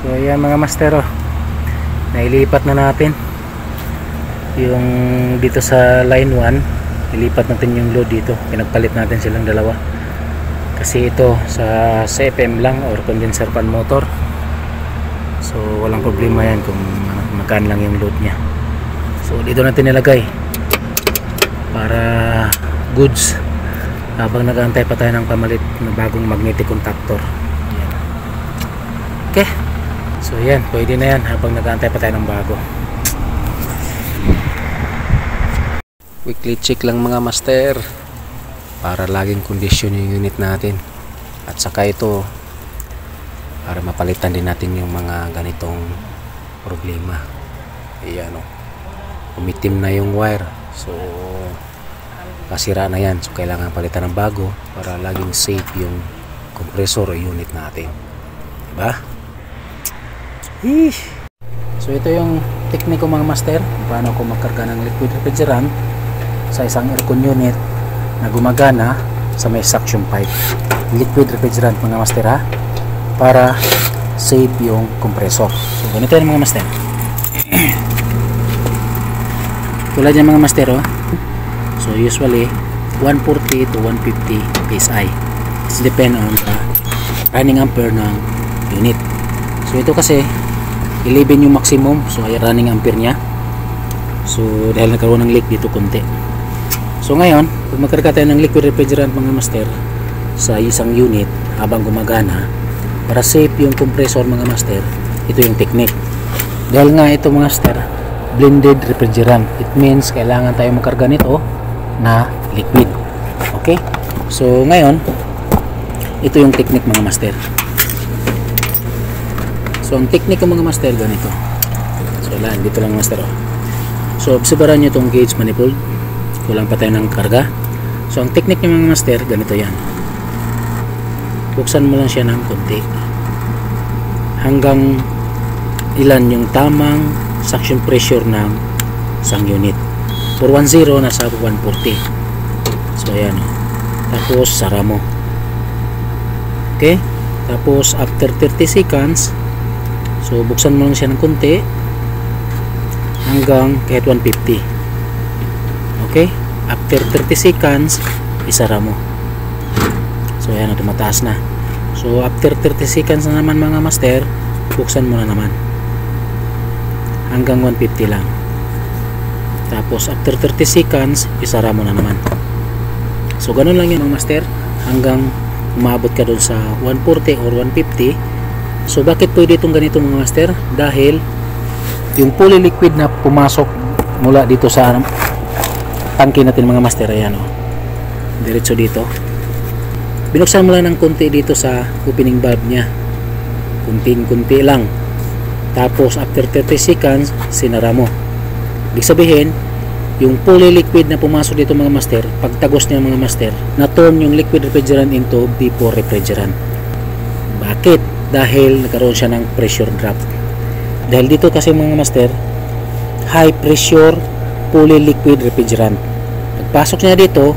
So ayan mga master, nailipat na natin yung dito sa line 1. Ilipat natin yung load dito, pinagpalit natin silang dalawa kasi ito sa CFM lang or condenser fan motor, so walang problema yan kung magkaan lang yung load nya. So dito natin nilagay para goods habang nag-aantay pa tayo ng pamalit na bagong magnetic contactor. Ayan. Okay, so yan, pwede na yan habang nag-aantay pa tayo ng bago. Weekly check lang mga master para laging kondisyon yung unit natin, at saka ito para mapalitan din natin yung mga ganitong problema. Ayan o, umitim na yung wire, so masira na yan, so kailangan palitan ng bago para laging safe yung compressor o unit natin, diba? So ito yung tekniko mga master paano ko magkarga ng liquid refrigerant sa isang aircon unit na gumagana sa may suction pipe. Liquid refrigerant mga master para safe yung compressor. So ganito yan mga master. Tulad yan mga master so usually 140 to 150 PSI. It's depend on the running ampere ng unit. So ito kasi 11 yung maximum, so ay running ampere nya. So dahil nagkaroon ng leak dito konti. So ngayon, pag magkarga tayo ng liquid refrigerant mga master sa isang unit habang gumagana para safe yung compressor mga master, ito yung technique. Dahil nga ito mga master, blended refrigerant, it means kailangan tayo magkarga nito na liquid. Okay, so ngayon ito yung technique mga master. So ang technique ng mga master ganito. So lang, dito lang master So obserbahan nyo itong gauge manifold, kulang pa tayo ng karga. So ang technique ng mga master ganito yan, buksan mo lang siya ng konti hanggang ilan yung tamang suction pressure ng isang unit. 410 nasa 140. So ayan tapos sara mo. Okay, tapos after 30 seconds, so buksan mo lang siya ng konti hanggang kahit 150. Okay, after 30 seconds isara mo. So ayan, tumataas na. So after 30 seconds na naman mga master, buksan mo na naman hanggang 150 lang. Tapos after 30 seconds isara mo na naman. So ganun lang yun mga master hanggang umabot ka doon sa 140 or 150. So bakit pwede itong ganito mga master? Dahil yung polyliquid na pumasok mula dito sa tangke natin mga master, ayan diretso dito, binuksan mo lang ng konti dito sa opening valve nya, kunting-kunti lang. Tapos after 30 seconds sinara mo. Ibig sabihin yung polyliquid na pumasok dito mga master, pagtagos niya mga master, na-turn yung liquid refrigerant into vapor refrigerant. Bakit? Dahil nagkaroon siya ng pressure drop. Dahil dito kasi mga master, high pressure polyliquid refrigerant. Pagpasok niya dito,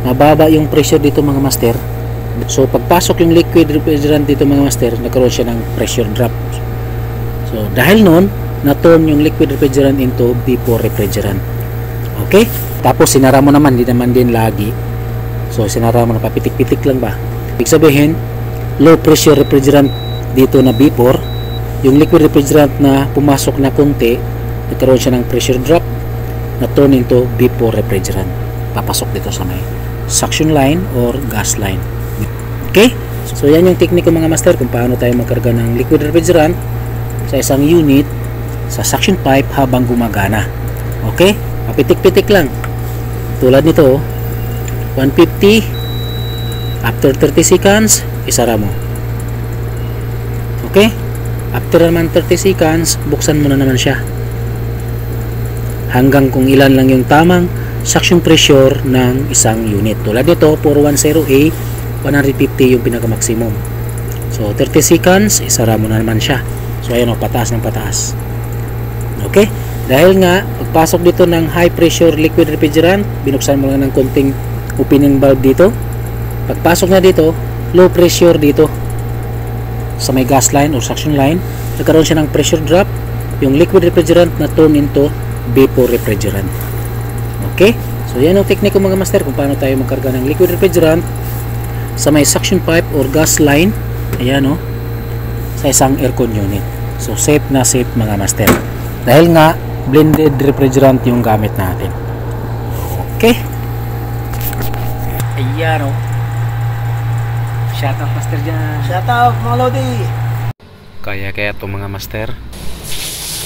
mababa yung pressure dito mga master. So pagpasok yung liquid refrigerant dito mga master, nagkaroon siya ng pressure drop. So dahil nun, na-turn yung liquid refrigerant into vapor refrigerant. Okay? Tapos sinara mo naman, hindi naman din lagi. So sinara mo na, papitik-pitik lang ba? Ibig sabihin, low pressure refrigerant dito na vapor, yung liquid refrigerant na pumasok na konti, nagkaroon siya ng pressure drop, na turn into vapor refrigerant, papasok dito sa may suction line or gas line. Okay, so yan yung technique mga master kung paano tayo magkarga ng liquid refrigerant sa isang unit sa suction pipe habang gumagana. Okay, papitik-pitik lang tulad nito 150. After 30 seconds isara mo. Okay, after naman 30 seconds buksan mo na naman siya hanggang kung ilan lang yung tamang suction pressure ng isang unit. Tulad nito 410A, 150 yung pinaka maximum. So 30 seconds isara mo na naman siya. So ayan pataas ng pataas. Okay, dahil nga pagpasok dito ng high pressure liquid refrigerant, binuksan mo lang ng konting opening valve dito. Pagpasok na dito, low pressure dito. sa may gas line or suction line, nagkaroon siya ng pressure drop, yung liquid refrigerant na turn into vapor refrigerant. Okay? So yan ang technique ko mga master kung paano tayo magkarga ng liquid refrigerant sa may suction pipe or gas line, ayan o, sa isang aircon unit. So safe na safe mga master. Dahil nga blended refrigerant yung gamit natin. Okay? Ayan o. Shout out master dyan. Shout out mga Lodi. Kaya ito mga master,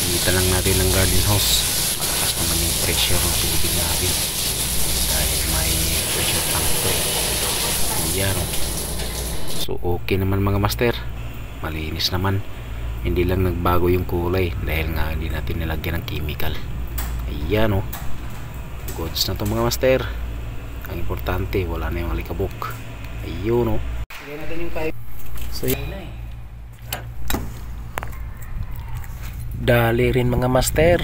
initan lang natin ng garden hose. Malakas naman yung pressure ng tubig natin dahil may pressure tank to eh. Ayan o. So okay naman mga master, malinis naman. Hindi lang nagbago yung kulay dahil nga hindi natin nilagyan ng chemical. Ayan o. Goods na to mga master. Ang importante wala na yung alikabok. Ayun o. Lagyan natin yung pipe. So yan na eh. Dali rin mga master.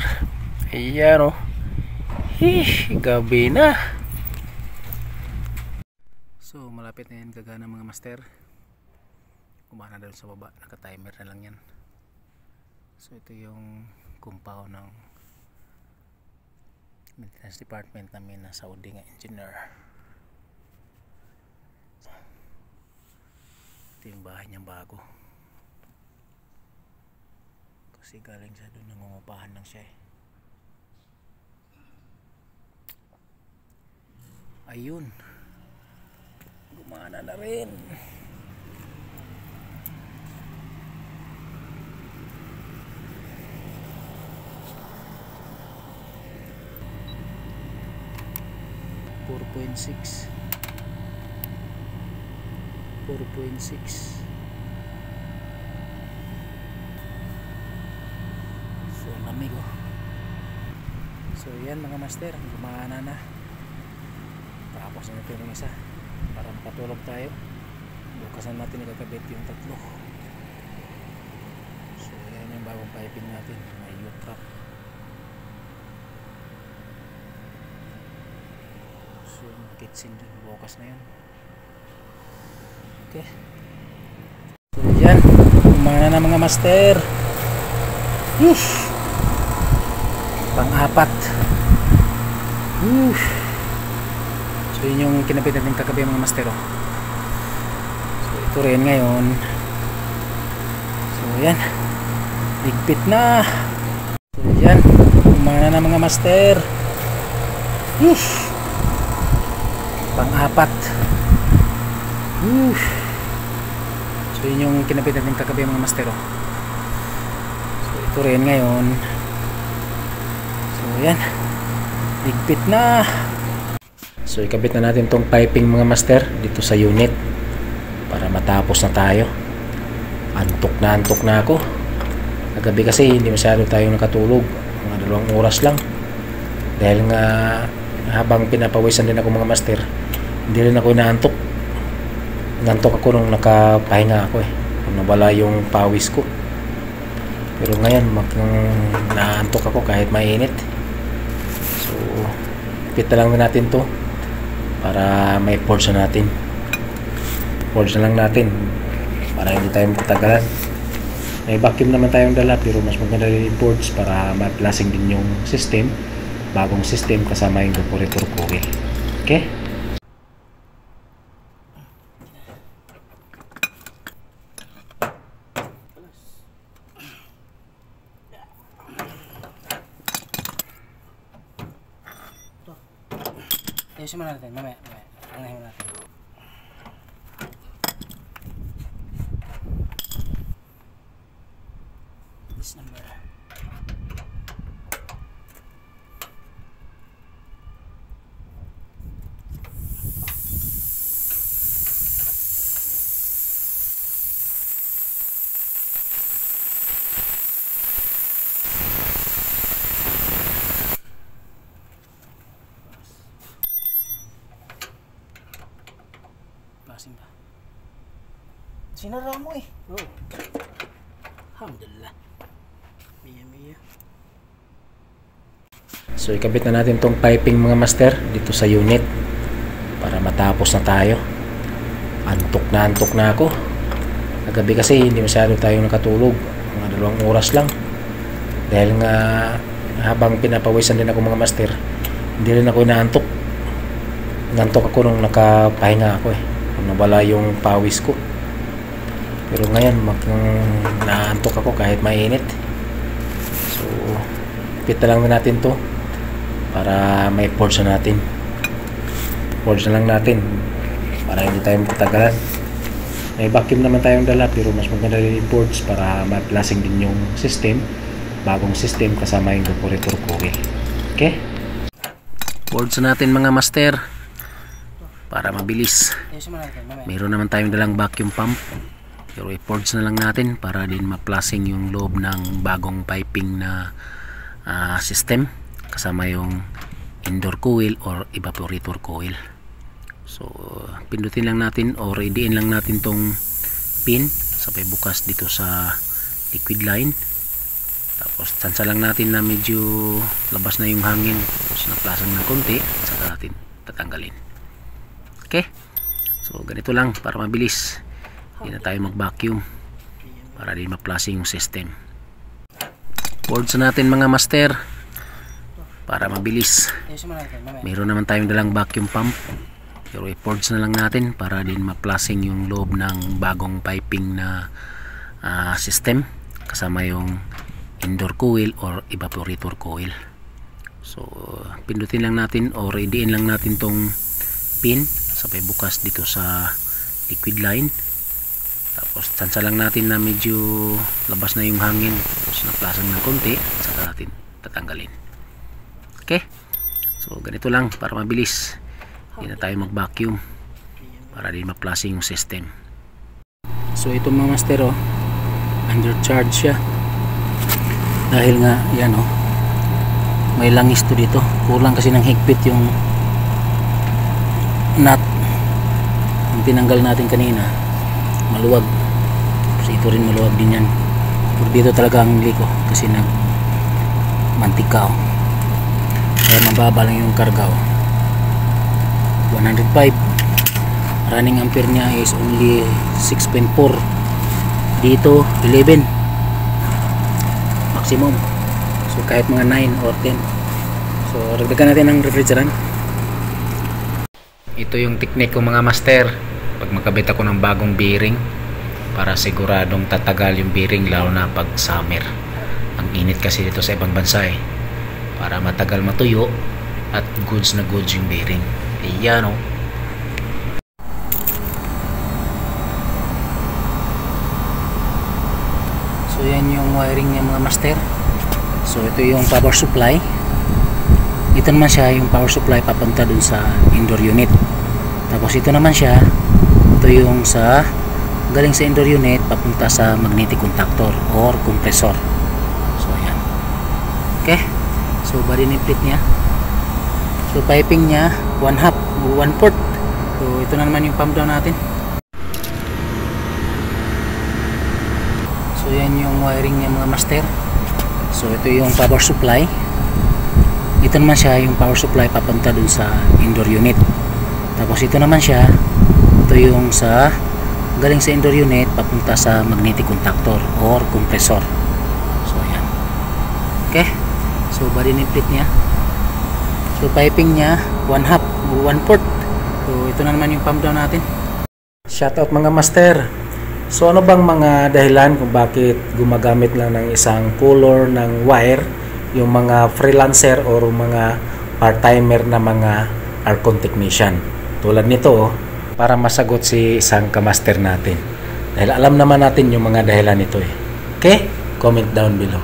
Ayan o. Gabi na. So malapit na yan gagana mga master. Kumana doon sa baba. Naka-timer na lang yan. So ito yung compound ng maintenance department namin na Saudi nga engineer. Ito yung bahay niyang bago. Kasi galing siya doon, nangungupahan lang siya eh. Ayun. Gumana na rin. .6 4.6. So lamig oh. So yan mga master, gumana na. Tapos na natin yung isa para makatulog tayo. Bukasan natin ikakabit yung tatlo. So yan yung bagong piping natin, may U-trap. So yung kitchen dun, bukas na yan. Okay. So yan, gumana na mga master. Pang-apat. So yun yung kinabit natin kagabi mga master oh. So ito rin ngayon. So yan, higpit na. So yan, gumana na mga master. Pang-apat. So yun yung kinabit natin kagabi mga master oh. So ito rin ngayon. So yan, higpit na. So ikabit na natin tong piping mga master dito sa unit para matapos na tayo. Antok na ako. Kagabi kasi hindi masyado tayo nakatulog, mga 2 oras lang. Dahil nga habang pinapawisan din ako mga master, hindi rin ako inaantok. Nantok ako nung nakapahinga ako eh, nung nawala yung pawis ko. Pero ngayon naantok ako kahit mainit. So pit na lang natin to para may forge na natin. Forge na lang natin para hindi tayo matagalan. May vacuum naman tayong dala pero mas maganda rin yung forge para ma-plasing din yung system, bagong system kasama yung evaporator coil. Okay? Ayusin muna natin, mamaya. Angahin natin. This number. Ba? Sinara mo eh. Oh. Alhamdulillah. Miya. So ikabit na natin tong piping mga master dito sa unit para matapos na tayo. Antok na ako. Kagabi kasi hindi masyado tayo nakatulog, mga 2 oras lang. Dahil nga habang pinapawisan din ako mga master, hindi rin ako inaantok. Nantok ako nung nakapahinga ako nawala yung pawis ko. Pero ngayon naantok ako kahit mainit. So pit na lang natin to para may forge na natin. Forge na lang natin para hindi tayo matagalan. May vacuum naman tayong dala, pero mas maganda rin yung boards para ma-plasing din yung system, bagong system kasama yung evaporator coil. Okay? Boards natin mga master para mabilis. Meron naman tayong dalang vacuum pump, pero i-boards na lang natin para din ma-plasing yung loob ng bagong piping na system kasama yung indoor coil or evaporator coil. So pindutin lang natin o readyin lang natin tong pin sabay bukas dito sa liquid line, tapos tansa lang natin na medyo labas na yung hangin, tapos naplasang ng konti, saka natin tatanggalin. Okay, so ganito lang para mabilis, hindi na tayo mag vacuum para din ma-plasing yung system. Boards natin mga master para mabilis. Meron naman tayong dalang vacuum pump, pero i-forge na lang natin para din ma-plasing yung loob ng bagong piping na system kasama yung indoor coil or evaporator coil. So pindutin lang natin o readyin lang natin tong pin sabay bukas dito sa liquid line, tapos tansa lang natin na medyo labas na yung hangin, tapos naplasang ng konti, saka natin tatanggalin. Okay, so ganito lang para mabilis, hindi na tayo mag vacuum para din ma-plasing yung system. So ito mga master undercharge siya dahil nga yan may langis to dito, kulang kasi ng higpit yung nut yung tinanggal natin kanina, maluwag. So ito rin maluwag din yan, pero dito talaga ang liko kasi nag mantika kaya mababa lang yung karga 105. Running ampere niya is only 6.4, dito 11 maximum, so kahit mga 9 or 10. So dagdagan natin ng refrigerant. Ito yung technique ko mga master pag magkabit ako ng bagong bearing, para siguradong tatagal yung bearing, lalo na pag summer. Ang init kasi dito sa ibang bansa para matagal matuyo at goods na goods yung bearing. Ayan so yan yung wiring niya mga master. So ito yung power supply, ito naman siya yung power supply papunta dun sa indoor unit, tapos ito naman siya, ito yung sa galing sa indoor unit papunta sa magnetic contactor or compressor. So ayan, okay, so body plate niya. So piping niya 1/2 o 1/4. So ito na naman yung pump down natin. So yan yung wiring niya mga master. So ito yung power supply, ito naman siya yung power supply papunta dun sa indoor unit, tapos ito naman siya, ito yung sa galing sa indoor unit papunta sa magnetic contactor or compressor. So ayan, okay, so body plate niya. So piping niya 1/2 o 1/4. So ito na naman yung pump down natin. Shoutout mga master. So ano bang mga dahilan kung bakit gumagamit lang ng isang color ng wire yung mga freelancer or mga part-timer na mga aircon technician? Tulad nito para masagot si isang kamaster natin. Dahil alam naman natin yung mga dahilan nito Okay? Comment down below.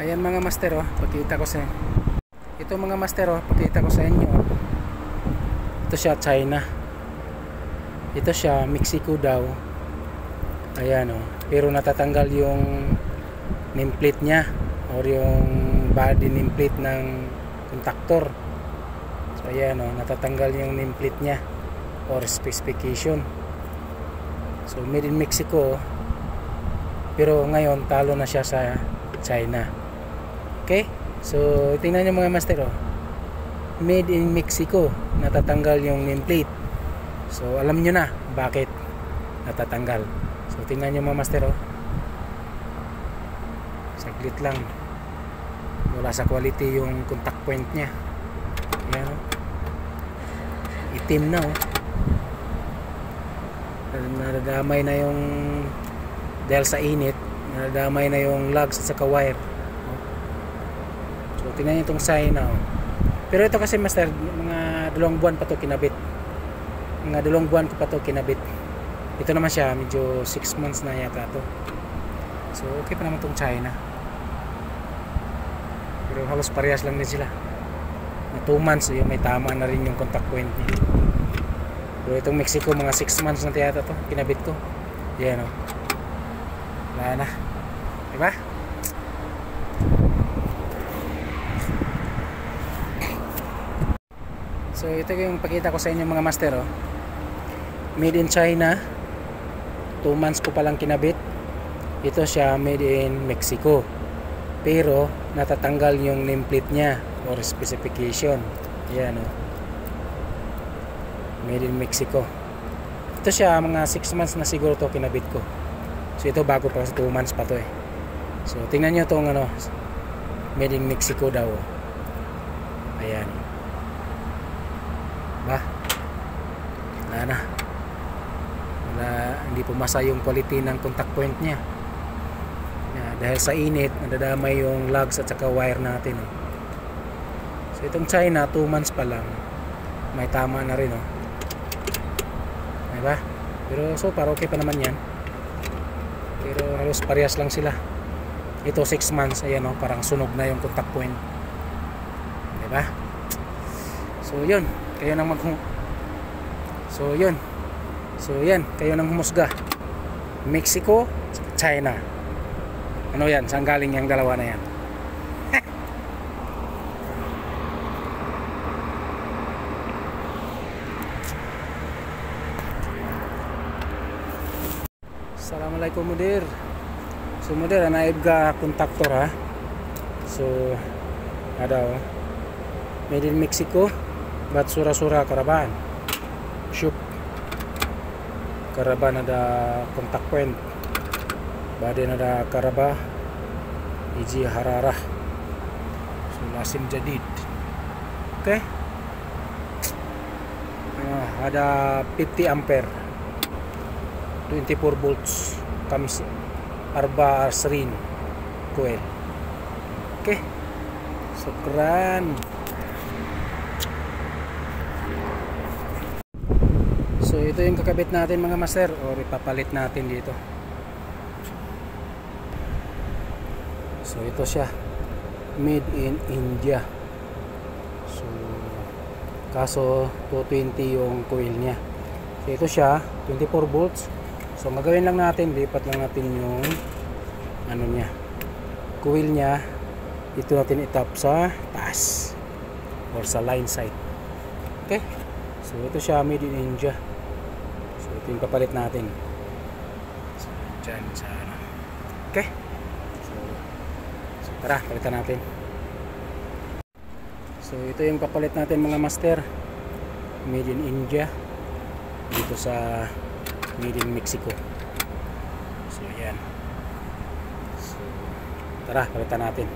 Ayan mga master, oh, pakita ko sa ito mga master, oh, pakita ko sa inyo. Ito siya China. Ito siya Mexico daw. Ayan, oh. Pero natatanggal yung nameplate niya or yung body nameplate ng contactor. So ayan, oh, natatanggal yung nameplate niya or specification. So made in Mexico, pero ngayon talo na siya sa China. Okay, so tingnan nyo mga master, oh. Made in Mexico, natatanggal yung nameplate. So alam nyo na bakit natatanggal. So tingnan nyo mga master, oh. Saglit lang, wala sa quality yung contact point nya. Ayan, oh. Itim na, oh. Nadadamay na yung dahil sa init, nadadamay na yung lugs at saka wire. So tingnan nyo itong sign na, oh. Pero ito kasi master, mga 2 buwan pa to kinabit. Mga 2 buwan ko pa to kinabit. Ito naman siya, medyo 6 months na yata to. So okay pa naman itong China. Pero halos parehas lang din sila. 2 months, yung may tama na rin yung contact point niya. Pero itong Mexico, mga 6 months na yata to kinabit ko. Yan, oh. Wala na, diba? So ito yung pakita ko sa inyo mga master, oh. Made in China, 2 months ko palang kinabit. Ito siya made in Mexico, pero natatanggal yung nameplate nya or specification. Yan, oh. Made in Mexico. Ito siya, mga 6 months na siguro to kinabit ko. So ito bago pa, 2 months pa to, eh. So tingnan nyo itong ano, made in Mexico daw. Ayan. Ba? Wala na. Wala, hindi pumasa yung quality ng contact point nya. Dahil sa init, nadadamay yung lugs at saka wire natin, oh. So itong China, 2 months pa lang, may tama na rin, oh. Diba? Pero so far okay pa naman yan. Pero halos parehas lang sila. Ito 6 months, ayan, oh, parang sunog na yung contact point. Diba? So yun, kayo nang So yun. So yan, kayo nang humusga. Mexico, China. Ano yan? Saan galing yung dalawa na yan? Assalamualaikum mudir. So mudir, naib ka contactor, ha. So ada, oh. Made in Mexico, but sura-sura Karaban. Shoop Karaban ada contact point. Badan ada Karaba Iji Hararah. So lasim jadid. Okay. Ada 50 ampere, 24 volts, comes Arba Arsrin coil. Okay. Syukran. So ito yung kakabit natin mga master, or ipapalit natin dito. So ito siya, made in India. So kaso 220 yung coil niya. So ito siya, 24 volts. So magawin lang natin, lipat lang natin yung ano niya, coil niya. Ito natin itap sa taas or sa line side. Okay. So ito siya, made in India. So ito yung papalit natin. So dyan sa ano. Okay. So tara, palitan natin. So ito yung papalit natin mga master, made in India dito sa made in Mexico. So yan. So tara, palitan natin.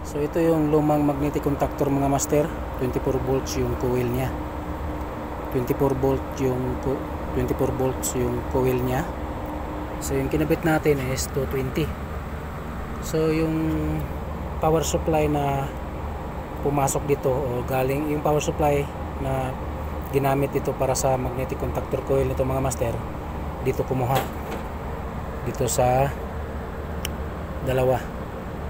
So ito yung lumang magnetic contactor mga master, 24 volts yung coil niya. 24 volts yung coil niya. So yung kinabit natin is 220. So yung power supply na pumasok dito o galing yung power supply na ginamit dito para sa magnetic contactor coil nito mga master, dito kumuha dito sa dalawa,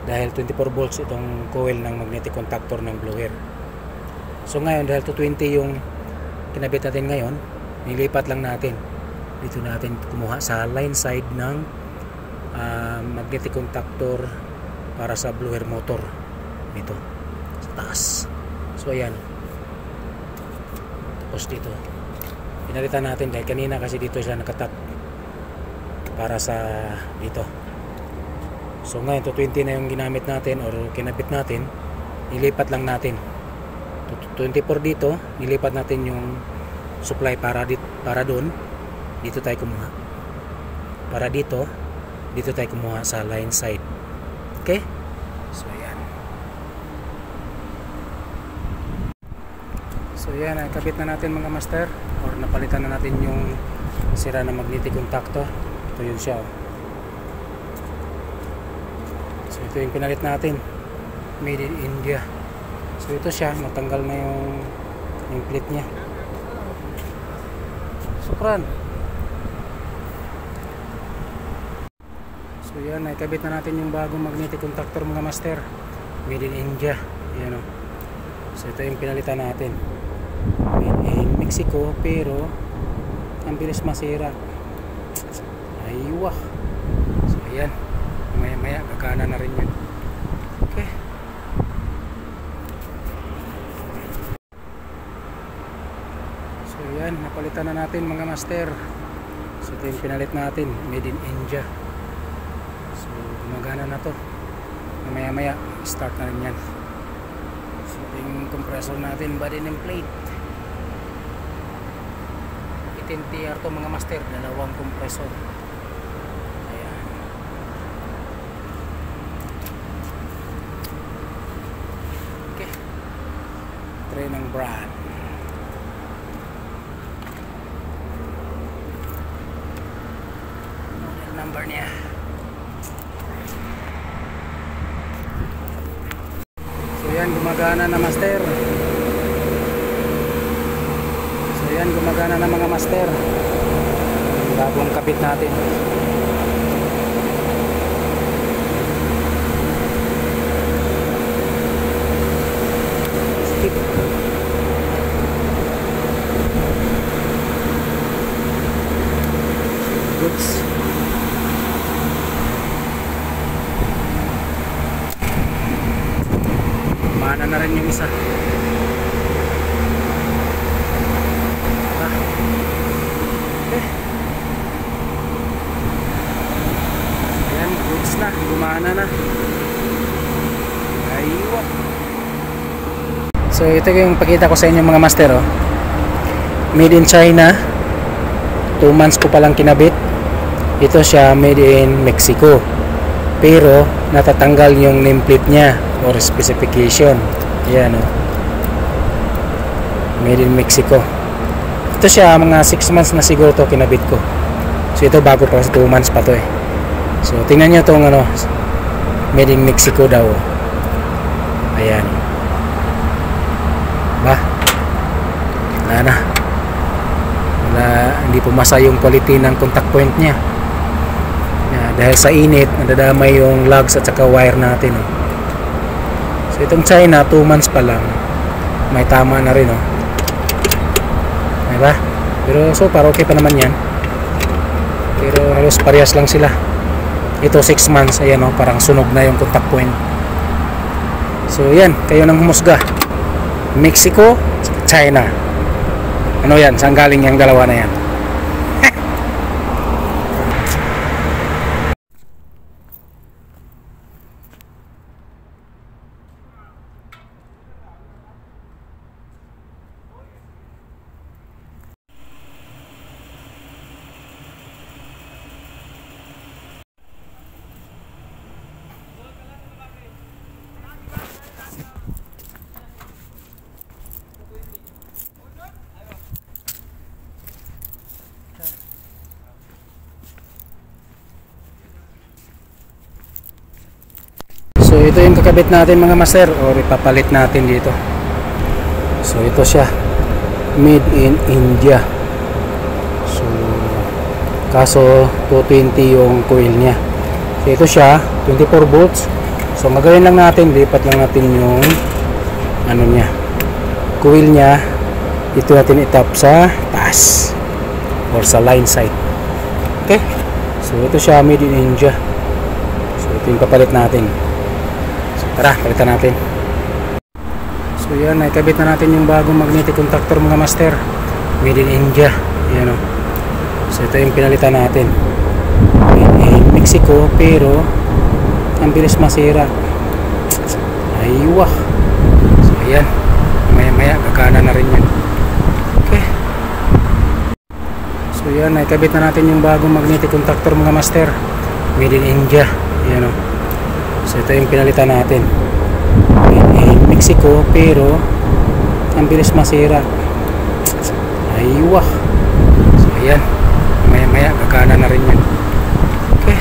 dahil 24 volts itong coil ng magnetic contactor ng blower. So ngayon dahil 220 yung kinabit natin ngayon, nilipat lang natin dito, natin kumuha sa line side ng magnetic contactor para sa blower motor dito sa taas. So ayan, tapos dito pinalitan natin dahil kanina kasi dito sila nakatap para sa dito. So ngayon 220 na yung ginamit natin or kinabit natin, nilipat lang natin 24 dito, nilipat natin yung supply para doon, dito tayo kumuha, para dito tayo kumuha sa line side. Okay, so yan. So yan, nakabit na natin mga master, or napalitan na natin yung sira na magnetic contactor. Ito yun siya, oh. So ito yung pinalit natin, made in India. So ito siya, natanggal na yung plate nya. Sukran. So yan, nakabit na natin yung bagong magnetic contactor mga master, made in India. Yan, oh. So ito yung pinalitan natin, made in Mexico, pero ang bilis masira. Aywa. So ayan, maya gagana na rin yun. Okay. So ayan, napalitan na natin mga master. So ito yung pinalit natin, made in India. So gumagana na to. Maya start na rin yan. So ito yung compressor natin, body name plate 18TR to mga master, dalawang compressor. Ayan. Okay, tray ng brand. Model number niya. So yan, gumagana na master. Ayan, gumagana na mga master. Bagong kapit natin. Skip. Goods. Mana na rin yung isa. Na, gumana na. Aywa. So ito yung pakita ko sa inyo mga master, oh. Made in China, 2 months ko palang kinabit. Ito siya made in Mexico, pero natatanggal yung nameplate nya or specification. Yan, oh. Made in Mexico. Ito siya, mga 6 months na siguro to kinabit ko. So ito bago pa, 2 months pa to eh. So tingnan nyo itong ano, made in Mexico daw. Ayan. Ba? Wala na. Hindi pumasa yung quality ng contact point nya. Dahil sa init, nadadamay yung lugs at saka wire natin. Oh. So itong China, 2 months pa lang, may tama na rin. Oh. Diba? Pero so far okay pa naman yan. Pero halos parehas lang sila. Ito 6 months, ayan, oh, parang sunog na yung contact point. So yan, kayo nang humusga. Mexico, China. Ano yan? Saan galing yung dalawa na yan? So ito yung kakabit natin mga master, or ipapalit natin dito. So ito siya, made in India. So kaso 220 yung coil niya. So ito siya, 24 volts. So magawin lang natin, lipat lang natin yung ano niya, coil niya. Ito natin itap sa taas or sa line side. Okay, so ito siya, made in India. So ito yung papalit natin. So tara, palitan natin. So yan, nakabit na natin yung bagong magnetic contactor mga master, made in India. Yan o. So ito yung pinalitan natin, made in Mexico, pero ang bilis masira. Aywa. So ayan, maya maya gagana na rin yan. Okay, so yan, nakabit na natin yung bagong magnetic contactor mga master, made in India. Yan o. So ito yung pinalitan natin, made in Mexico, pero ang bilis masira. Aywa. So ayan, maya maya gagana na rin yan. Okay.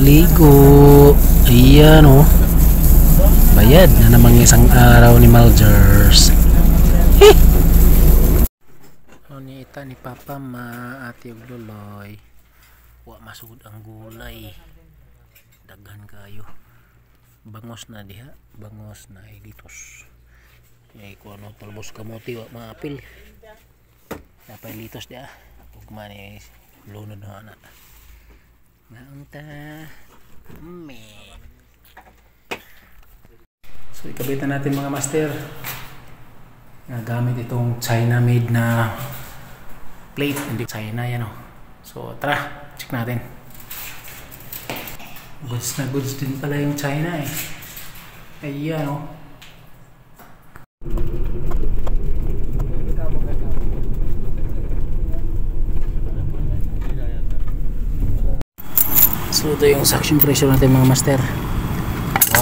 Ligo. Ayan o. Bayad na namang isang araw ni Malgers. Ni ita ni Papa ma ati og loloy. Wa masugod ang gulay. Daghan kayo. Bangos na diha, bangos na litos. Ay ko ano talbos kamote wa maapil. Napay litos dia. Ug man ni lunod na ana. Naunta me. So ikabit na natin mga master. Gamit itong China made na plate, hindi China yan o. So tara, check natin. Goods na goods din pala yung China eh. Ayan o. So ito yung suction pressure natin mga master,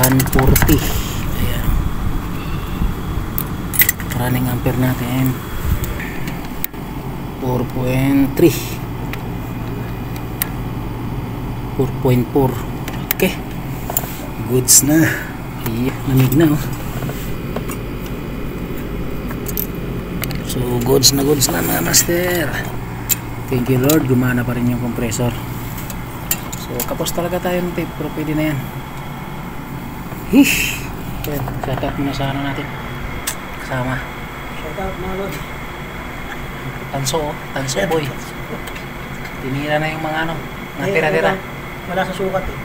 140. Ayan, running ampere natin 4.3, 4.4. Okay, goods na. Ayan, lamig na oh. So goods na mga master. Thank you Lord, gumana pa rin yung compressor. So kapos talaga tayo ng tape, pero pwede na yan. Hish! Shout out muna sa ano natin kasama. Shout out mga Lord. Tanso boy. Tinira na yung mga ano, mga tira-tira. Wala sa sukat eh.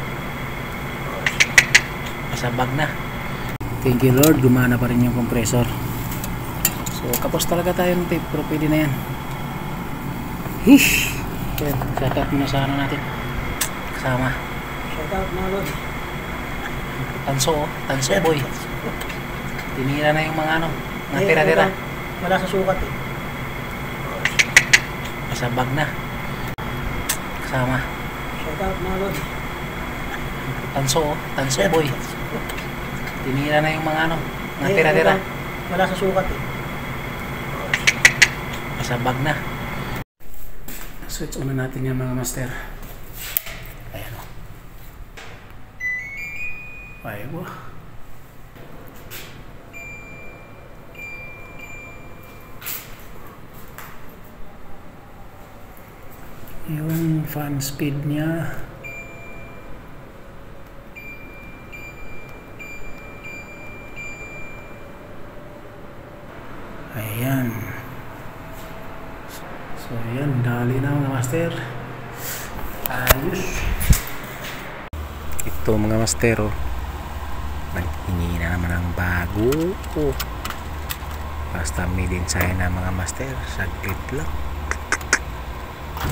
Sa bag na. Thank you Lord, gumana pa rin yung compressor. So kapos talaga tayo ng tape, pero pwede na yan. Hish! Shout out muna sa ano natin kasama. Shout out mga Lord. Tanso boy. Tinira na yung mga ano, mga tira-tira. Wala sa sukat eh. Sa bag na. Kasama. Shout out mga Lord. Tanso boy. Tinira na yung mga ano, mga tira-tira. Wala sa sukat eh. Sa bag na. Switch on na natin yan mga master. Ayan o. Aywa. Yung fan speed niya. Ayan. So ayan, dali na mga master. Ayos. Ito mga master oh. Naghingi na naman ang bago. Oh. Basta made in China mga master. Saglit lang.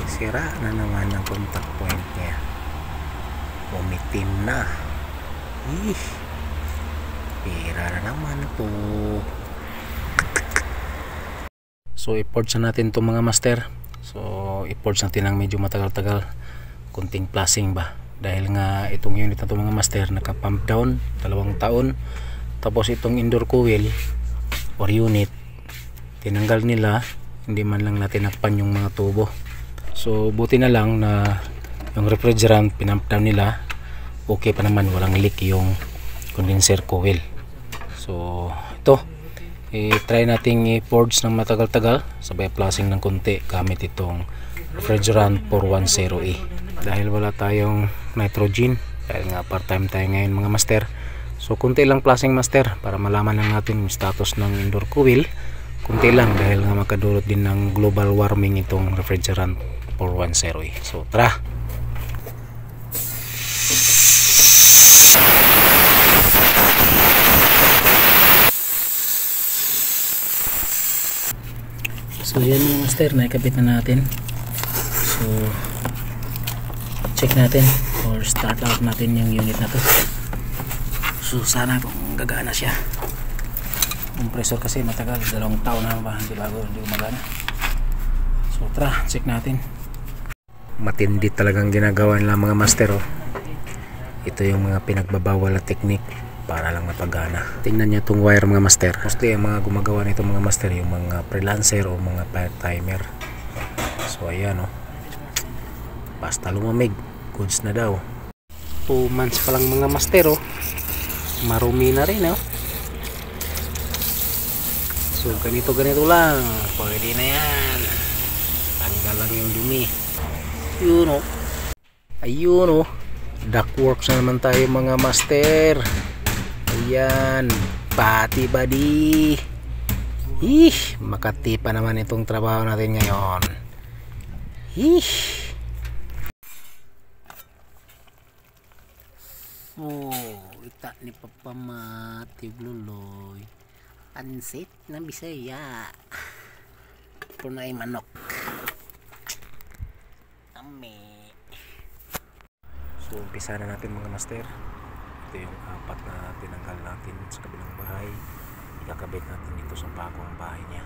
Sira na naman ang contact point niya. Umitim na. Pira na naman po. So i-forge natin itong mga master. So i-forge natin ng medyo matagal-tagal. Kunting plasing ba dahil nga itong unit na ito mga master naka pump down 2 taon, tapos itong indoor coil or unit tinanggal nila, hindi man lang natin nakpan yung mga tubo. So buti na lang na yung refrigerant pinump down nila, okay pa naman, walang leak yung condenser coil. So ito try nating i-forge ng matagal-tagal, sabay flushing ng konti gamit itong refrigerant 410E. Dahil wala tayong nitrogen, dahil nga part-time tayo ngayon mga master, so konti lang flushing master para malaman lang natin yung status ng indoor coil. Konti lang dahil nga makadulot din ng global warming itong refrigerant 410E. So tara. So yan mga master, naikabit na natin. So check natin or start out natin yung unit na to. So sana kung gagana siya. Compressor kasi matagal, 2 taon na ba hindi gumagana. So tara, check natin. Matindi talagang ginagawa nila mga master, oh. Ito yung mga pinagbabawal na technique para lang mapagana. Tingnan niyo itong wire mga master. Mostly ang mga gumagawa nito mga master yung mga freelancer o mga part-timer. So ayan, oh. Basta lumamig, goods na daw. 2 months pa lang mga master, oh. Marumi na rin, oh. So ganito lang, pwede na yan. Tanggal lang yung dumi. Yun, oh. Ayun, oh. Ductworks na naman tayo mga master. Ayan, pati body. Makati pa naman itong trabaho natin ngayon. Ita ni Papa Mati Bluloy. Pansit na Bisaya. Punay manok. Ame. So umpisa na natin mga master. Ito yung 4 na tinanggal natin sa kabilang bahay. Ikakabit natin dito sa bagong bahay niya.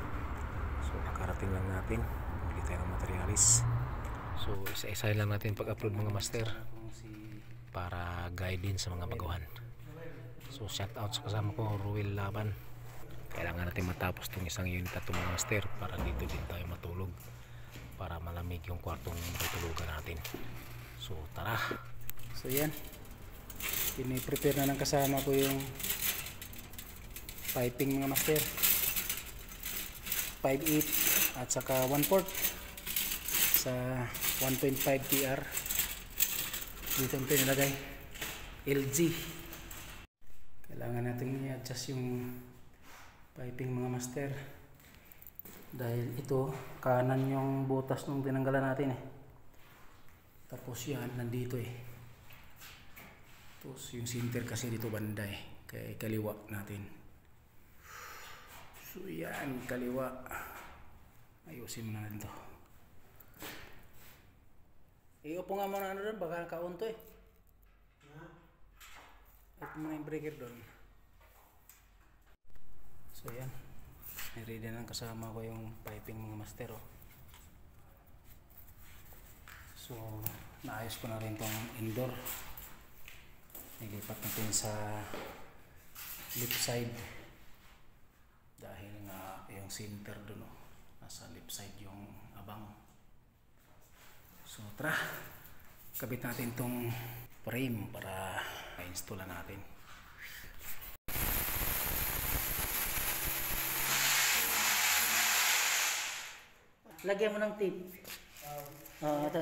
So nakarating lang natin, bili tayo ng materialis. So isa-isa lang natin pag-upload mga master para guide din sa mga baguhan. So shout out sa kasama ko, Ruel Laban. Kailangan natin matapos itong isang unit at mga master para dito din tayo matulog, para malamig yung kwartong tutulugan natin. So tara. So yan, piniprepare na ng kasama ko yung piping mga master, 5/8 at saka 1/4 sa 1.5 TR. Dito ito nilagay LG. Kailangan natin i-adjust yung piping mga master dahil ito kanan yung butas nung tinanggalan natin, tapos yan nandito, tapos yung center kasi dito banda, kaya kaliwa natin. So yan, kaliwa. Ayusin muna natin to. Iupo nga muna doon, baka nakaunto ito muna yung breaker doon. So yan, ready na kasama ko yung piping mga master, oh. So naayos ko na rin tong indoor. Nilipat natin sa left side dahil nga yung center doon, oh, nasa left side yung abang. So tara, kabit natin tong frame para i-install natin. Lagyan mo ng tape. Ito.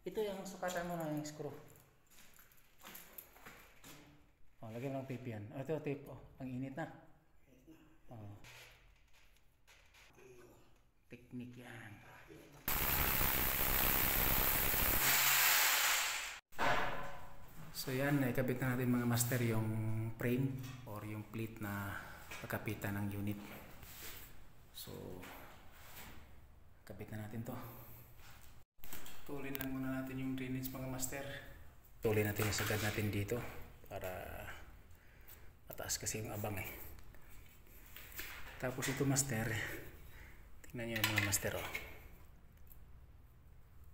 Ito yung sukatan mo na yung screw. Lagyan mo ng tape yan. Ito tape. Ang init na. Technique yan. So yan, ikabit na natin mga master yung frame or yung plate na pagkapitan ng unit. So kabit na natin to. Tulin lang muna natin yung drainage mga master. Tulin natin yung sagad natin dito para mataas kasi yung abang, Tapos ito master, tingnan nyo yung mga master,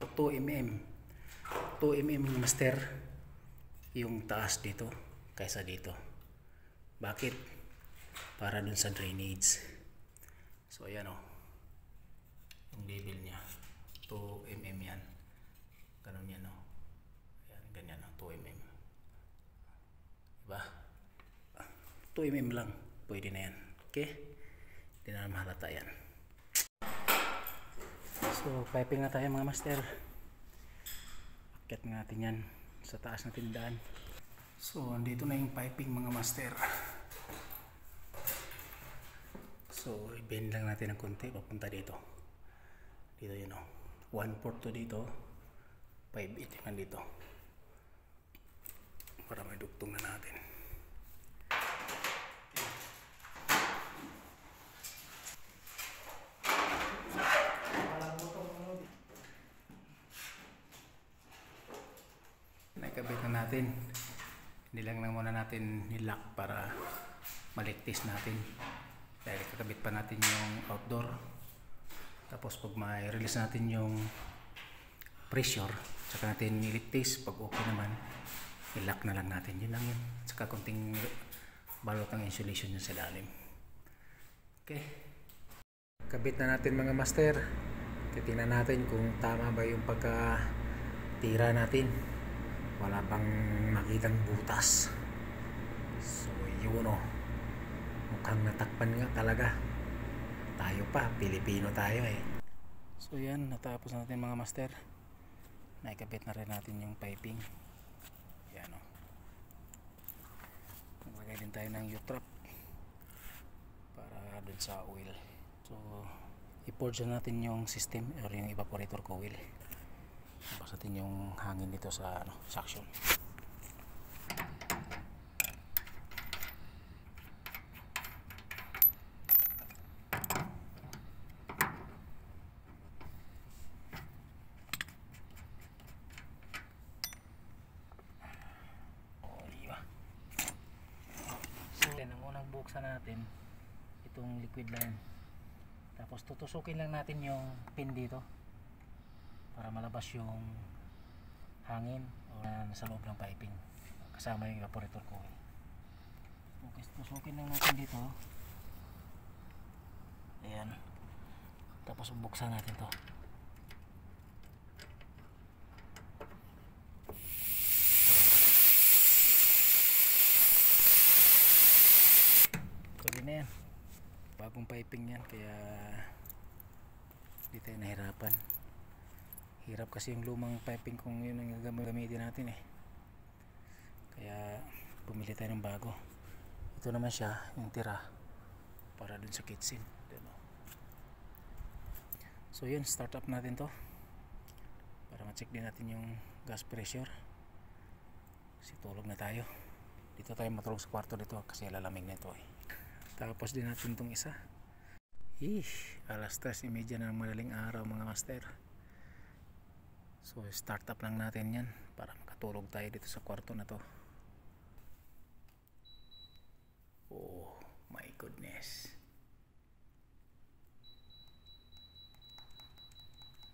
2 mm 2mm mga master yung taas dito kaysa dito. Bakit? Para dun sa drainage. So ayan o, yung level nya 2mm yan, ganun yan o. Ayan, ganyan o, 2mm, diba? 2mm lang, pwede na yan. Okay, hindi na mahalata yan. So piping na tayo mga master. Akyat natin yan sa taas na tindaan. So andito na yung piping mga master. So i-bend lang natin ng konti papunta dito. Dito yun o, 1/4 to dito, 5/8 naman dito, para may dugtong na natin. Naikabit na natin. Hindi lang muna natin nilock para maligtis natin, dahil kakabit pa natin yung outdoor. Tapos pag may release natin yung pressure, saka natin niligtis. Pag okay naman, i-lock na lang natin. Yun lang yun. Saka konting balot ng insulation yun sa lalim. Okay, kabit na natin mga master. Titingnan natin kung tama ba yung pagkatira natin. Wala pang makitang butas. So yun o, mukhang natakpan nga talaga. Tayo pa, Pilipino tayo eh. So yan, natapos natin mga master. Naikabit na rin natin yung piping. Yan o, maglagay din tayo ng U-trap para dun sa oil. So i-purge natin yung system or yung evaporator coil. Tapos natin yung hangin dito sa suction. Ang unang buksan natin itong liquid line, tapos tutusukin lang natin yung pin dito para malabas yung hangin o nasa loob ng piping kasama yung evaporator coil. Okay, tusukin lang natin dito. Ayan, tapos buksan natin to. Na yan, bagong piping yan, kaya hindi tayo nahirapan. Hirap kasi yung lumang piping kung yun ang gagamitin natin eh, kaya bumili tayo ng bago. Ito naman siya yung tira para dun sa kitchen. So yun, start up natin to para ma-check din natin yung gas pressure. Kasi tulog na tayo dito, tayo matulog sa kwarto dito kasi lalamig na ito eh. Tapos din natin itong isa. Alas 3:30 na ng madaling araw mga master. So start up lang natin yan para makatulog tayo dito sa kwarto na to. Oh my goodness.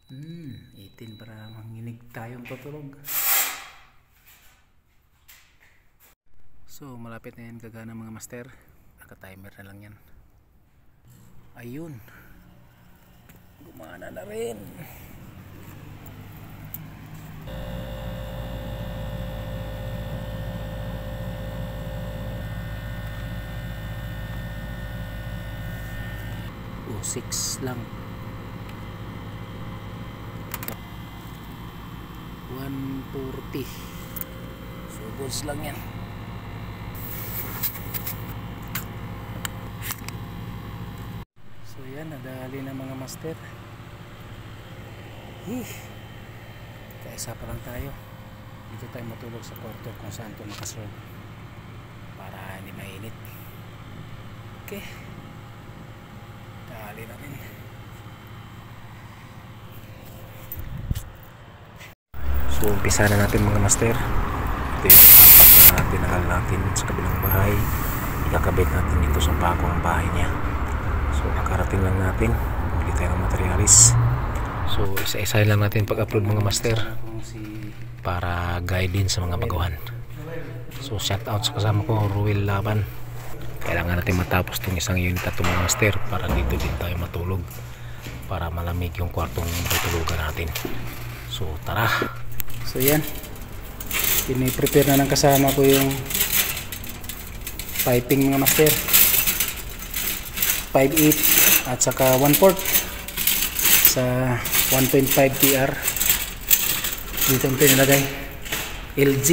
18 para manginig tayong tutulog. So malapit na yan gagana mga master. Naka-timer na lang yan. Ayun, gumana na rin. Oh, 6 lang. 140. So goods lang yan. So yan, nadali na mga master. Kaisa pa lang tayo. Dito tayo matulog sa kwarto kung saan ito nakaserve para hindi mainit. Okay, dali na rin. So umpisa na natin mga master. Ito yung tinangal natin sa kabilang bahay. Ikakabit natin dito sa bagong bahay niya. So nakarating lang natin, bili tayo ng materialis. So isa-isahin lang natin pag-upload mga master. Si para guide din sa mga baguhan. So shout out sa kasama ko, Ruel Laban. Kailangan natin matapos itong isang unit at mga master para dito din tayo matulog, para malamig yung kwartong tutulugan natin. So tara. So yan, piniprepare na ng kasama ko yung piping mga master, 5/8 at saka 1/4 sa 1.5 TR. Dito ang pinalagay LG.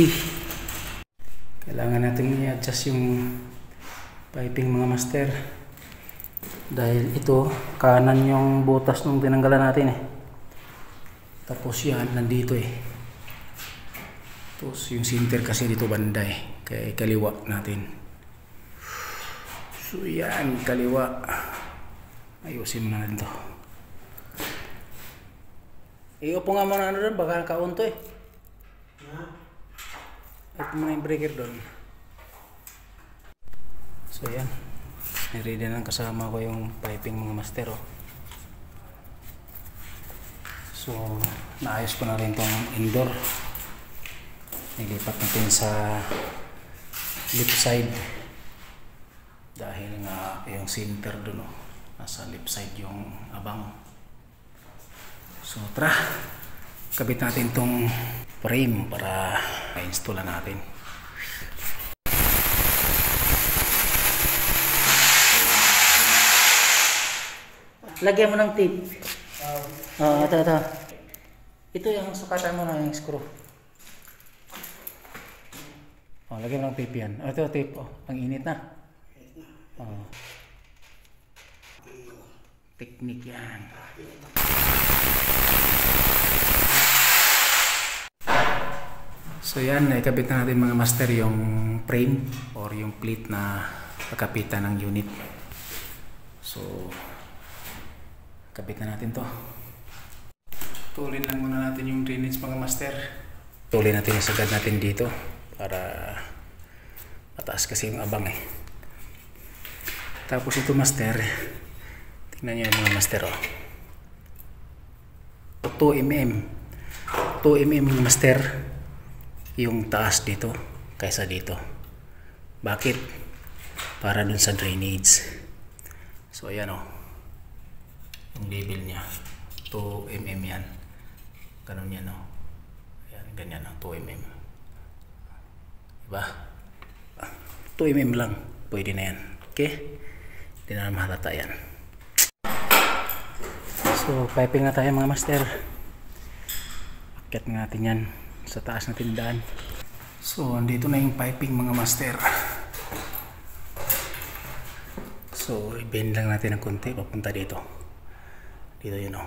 Kailangan natin i-adjust yung piping mga master, dahil ito kanan yung butas nung tinanggalan natin tapos yan nandito tapos yung center kasi dito banda kaya kaliwa natin. So yan, kaliwa, ayusin mo na natin to. Iupo nga muna doon, baka nakaunto ito muna yung breaker doon. So yan, ready na kasama ko yung piping mga master. So naayos ko na rin tong indoor, nilipat natin sa left side dahil nga yung center doon nasa left side yung abang. So tara, kabit natin tong frame para i-install natin. Lagyan mo ng tape. Ito. Ito yung sukatan mo na yung screw. Lagyan mo ng tape yan. Ito tape. Ang init na. Technique yan. So yan, ikabit na natin mga master yung frame or yung plate na pagkapitan ng unit. So kabit na natin to. Tulin lang muna natin yung drainage mga master. Tulin natin yung sagad natin dito para mataas kasi yung abang Tapos ito master, tingnan nyo yung mga master 2mm 2mm yung master yung taas dito kaysa dito. Bakit? Para dun sa drainage. So ayan yung level nya 2mm yan, ganun yan ayan, ganyan 2mm, diba? 2mm lang, pwede na yan. Okay, hindi na mahalata yan. So piping na tayo mga master. Akyat natin yan sa taas na tindahan. So andito na yung piping mga master. So i-bend lang natin ng konti papunta dito. Dito yun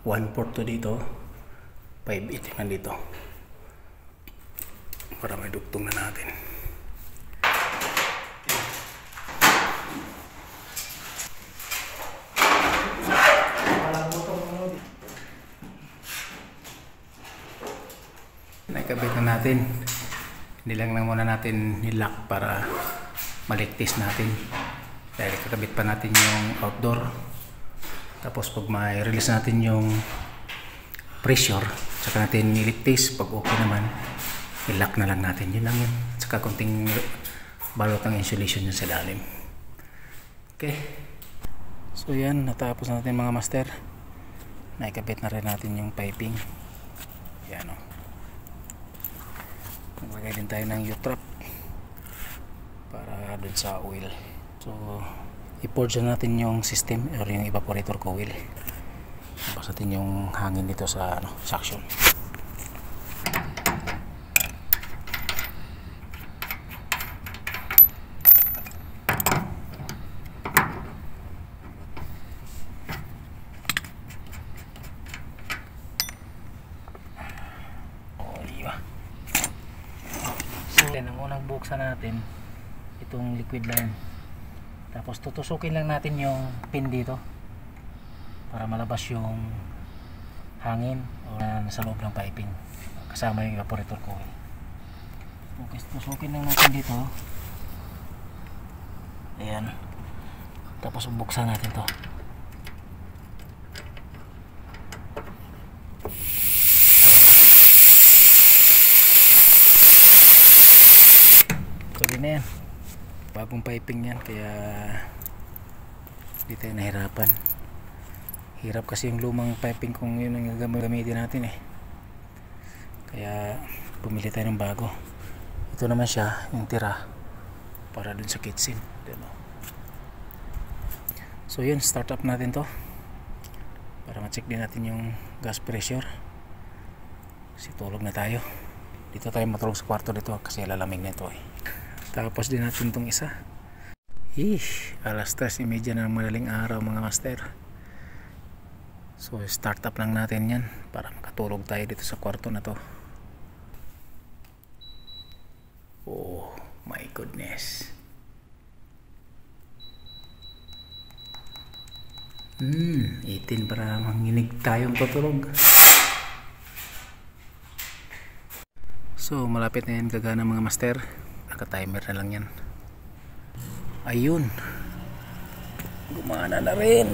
1/4 to dito, 5/8 naman dito, para may dugtong na natin. Naikabit na natin. Hindi lang muna natin nilock para maligtis natin, dahil kakabit pa natin yung outdoor. Tapos pag may release natin yung pressure, saka natin niligtis. Pag okay naman, i-lock na lang natin. Yun lang yun. Saka konting balot ng insulation yun sa lalim. Okay. So yan, natapos natin mga master. Naikabit na rin natin yung piping. Yan Maglagay din tayo ng U-trap para dun sa oil. So i-purge natin yung system or yung evaporator coil. Tapos natin yung hangin dito sa suction. So ang unang buksan natin itong liquid line. Tapos tutusukin lang natin yung pin dito para malabas yung hangin o nasa loob ng piping kasama yung evaporator coil. Okay, tusukin lang natin dito. Ayan. Tapos buksan natin to. pwede na yan. Bagong piping yan, kaya hindi tayo nahirapan. Hirap kasi yung lumang piping kung yun ang gagamitin natin eh. Kaya bumili tayo ng bago. Ito naman siya, yung tira para dun sa kitchen. So yun, start up natin to para ma-check din natin yung gas pressure. Kasi tulog na tayo. Dito tayo matulog sa kwarto dito kasi lalamig na ito eh. Tapos din natin tong isa. Alas 3:30 na ng madaling araw mga master. So start up lang natin yan para makatulog tayo dito sa kwarto na to. Oh my goodness. 18 para manginig tayong tutulog. So malapit na yan gagana mga master. Naka-timer na lang yan. Ayun, gumana na rin.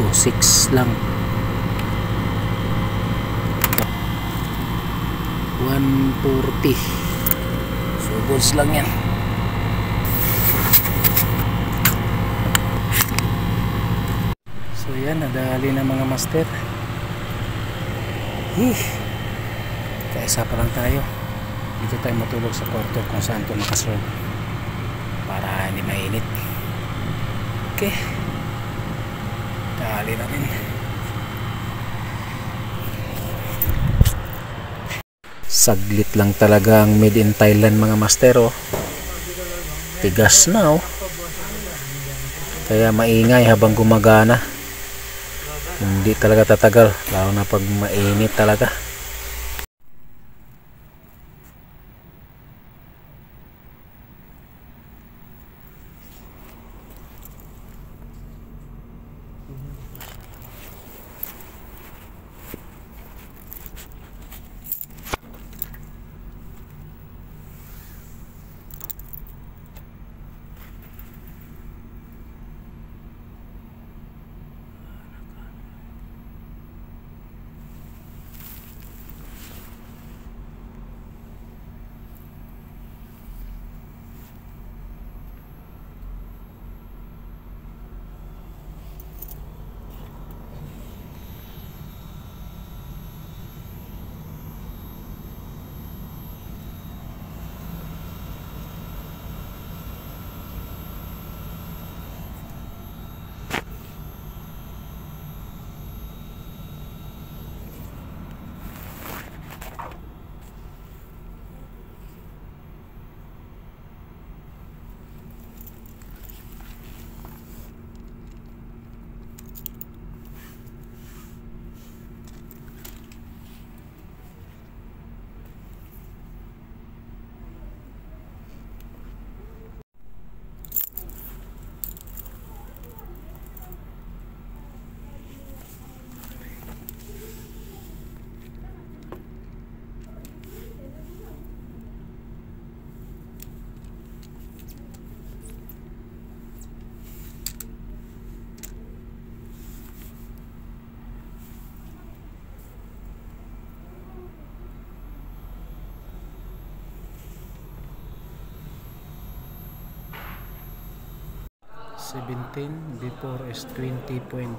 Oh, 6 lang. 140. So goods lang yan. So yan, nadali na mga master. Kaisa pa lang tayo. Dito tayo matulog sa kwarto kung saan ito nakaserve para hindi mainit. Okay, dali na rin. Saglit lang talaga ang made in Thailand mga master oh. Tigas na oh. Kaya maingay habang gumagana. Hindi talaga tatagal, lalo na pag mainit talaga. Before is 20.5.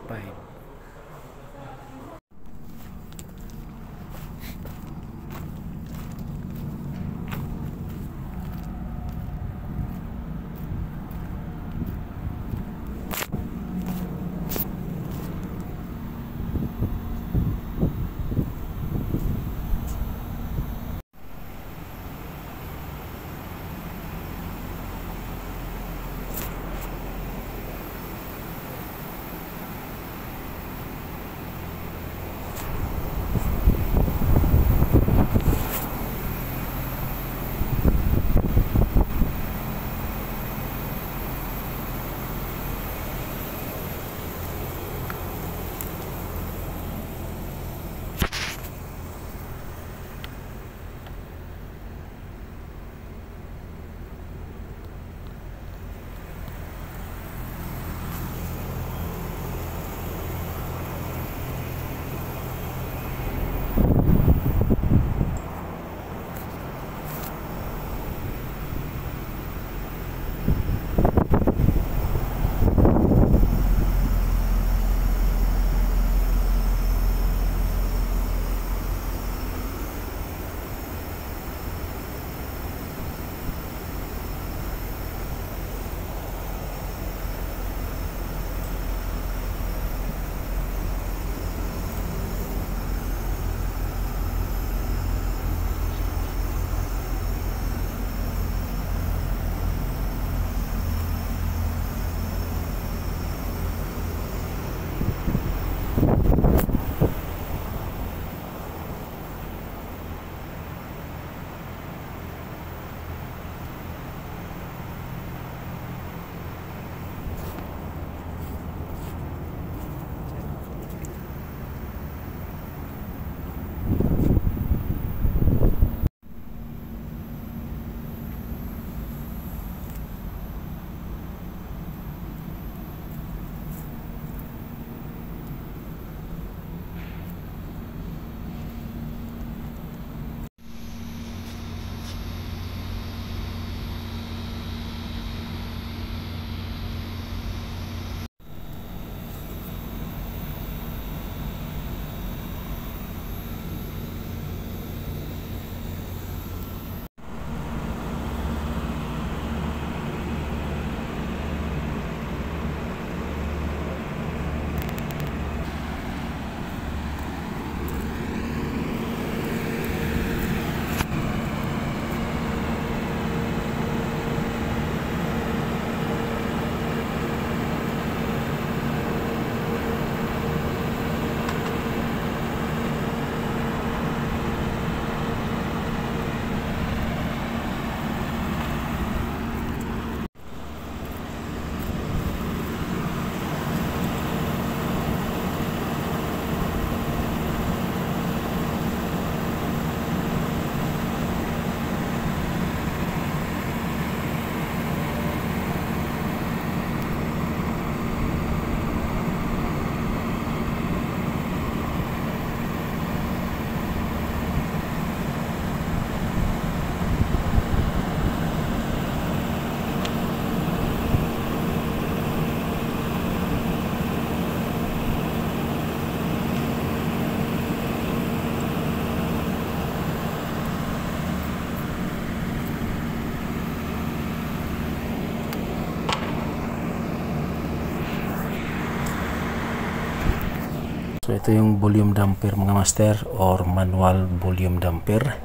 So ito yung volume damper mga master, or manual volume damper.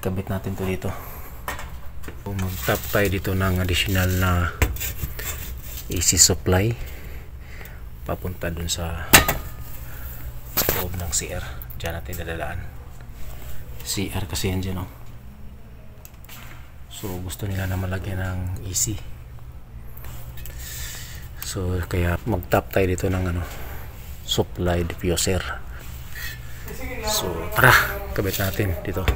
Kabit natin to dito. So, mag-tap tayo dito ng additional na AC supply papunta dun sa loob ng CR. Diyan natin dadalaan. CR kasi yan dyan, oh. So gusto nila na malagyan ng AC. So kaya mag-tap tayo dito ng supply diffuser. So tara, kabit natin dito.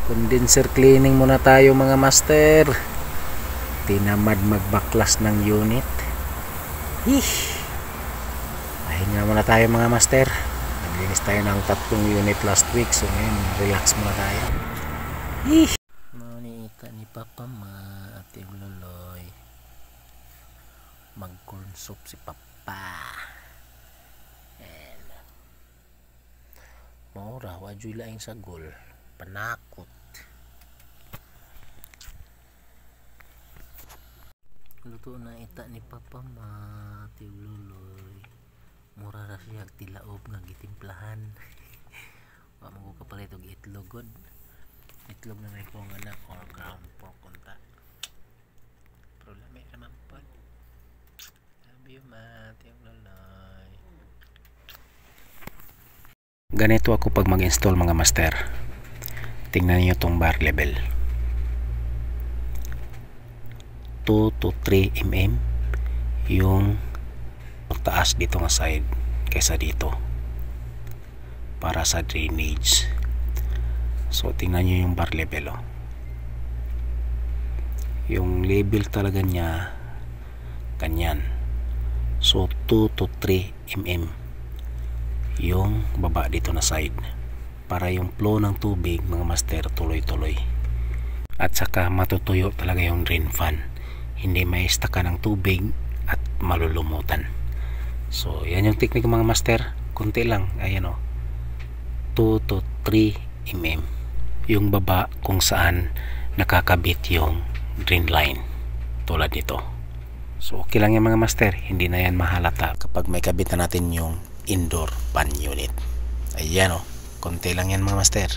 Condenser cleaning muna tayo mga master. Tinamad magbaklas ng unit. Pahinga muna tayo mga master. Naglinis tayo ng 3 unit last week, so ngayon relax muna tayo. Manita ni Papa Ma at yung loloy. Mag-corn soup si Papa. And maura, wajoy laing sagol. Panakot. Luto na ita ni Papa Ma ti luloy. Mura ra siya tilaob nga gitimplahan. Wa mo ka pala itong itlog god. Itlog na may kong anak or ground pork kunta. Problema naman po. Sabi Ma ti luloy. Ganito ako pag mag-install mga master. Tingnan niyo tong bar level. 2 to 3 mm yung taas dito nga side kaysa dito para sa drainage. So tingnan nyo yung bar level, oh. Yung level talaga niya ganyan. So 2 to 3 mm yung baba dito na side para yung flow ng tubig mga master tuloy-tuloy, at saka matutuyo talaga yung drain fan, hindi may staka ng tubig at malulumutan. So yan yung technique mga master, kunti lang, ayan, oh. 2 to 3 mm yung baba kung saan nakakabit yung drain line tulad nito. So okay lang yan mga master, hindi na yan mahalata kapag may kabit na natin yung indoor fan unit. Ayan, oh, konti lang yan mga master.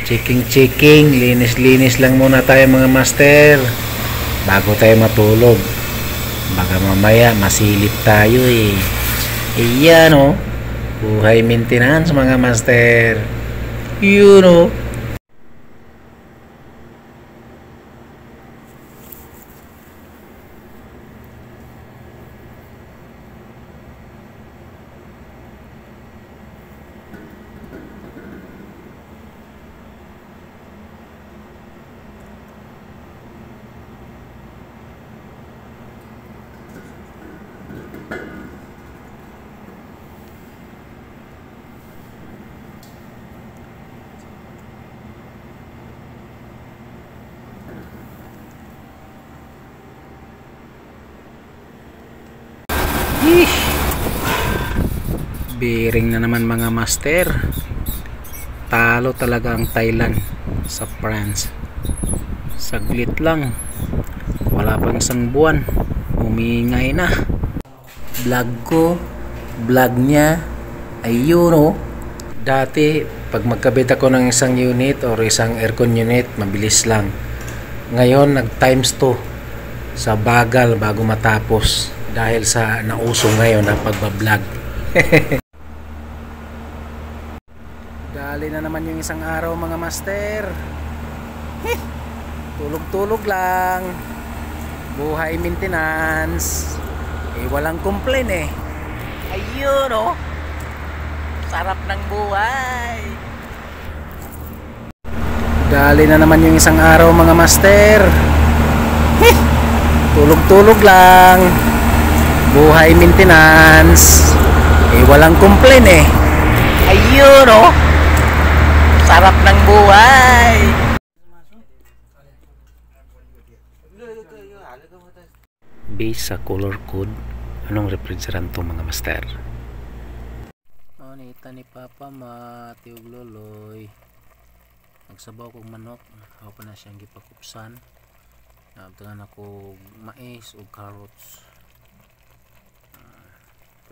Checking, linis lang muna tayo mga master bago tayo matulog. Baka mamaya masilip tayo eh. Iyan o. Buhay maintenance mga master. Yun o. Bearing na naman mga master. Talo talaga ang Thailand sa France. Saglit lang, wala pang isang buwan, umingay na. Vlog ko, vlog niya, ayun o. Dati pag magkabit ako ng isang unit or isang aircon unit, mabilis lang. Ngayon nag times 2 sa bagal bago matapos dahil sa nauso ngayon ang pagbablog. Dali na naman yung isang araw mga master. Tulog-tulog lang. Buhay maintenance. Walang complain eh. Ayun oh. Sarap ng buhay. Dali na naman yung isang araw mga master. Tulog-tulog lang. Buhay maintenance. Walang complain eh. Ayun oh. Sarap ng buhay. Base sa color code, anong refrigerant to mga master? Nita ni Papa Mati ug Loloy. Nagsabaw kong manok, ako pa na siyang gipakupsan. Nagtangan ako mais ug carrots.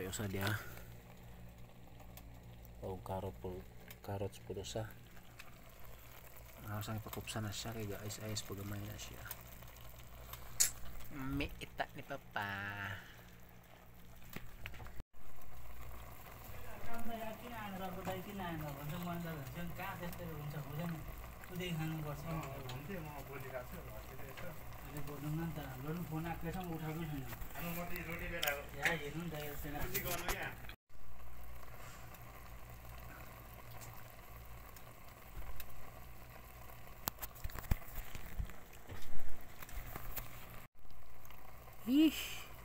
Payo sa dia. O carrots po sa. Sang ipakupsan na siya kay guys, pagamay na siya. May ita ni Papa.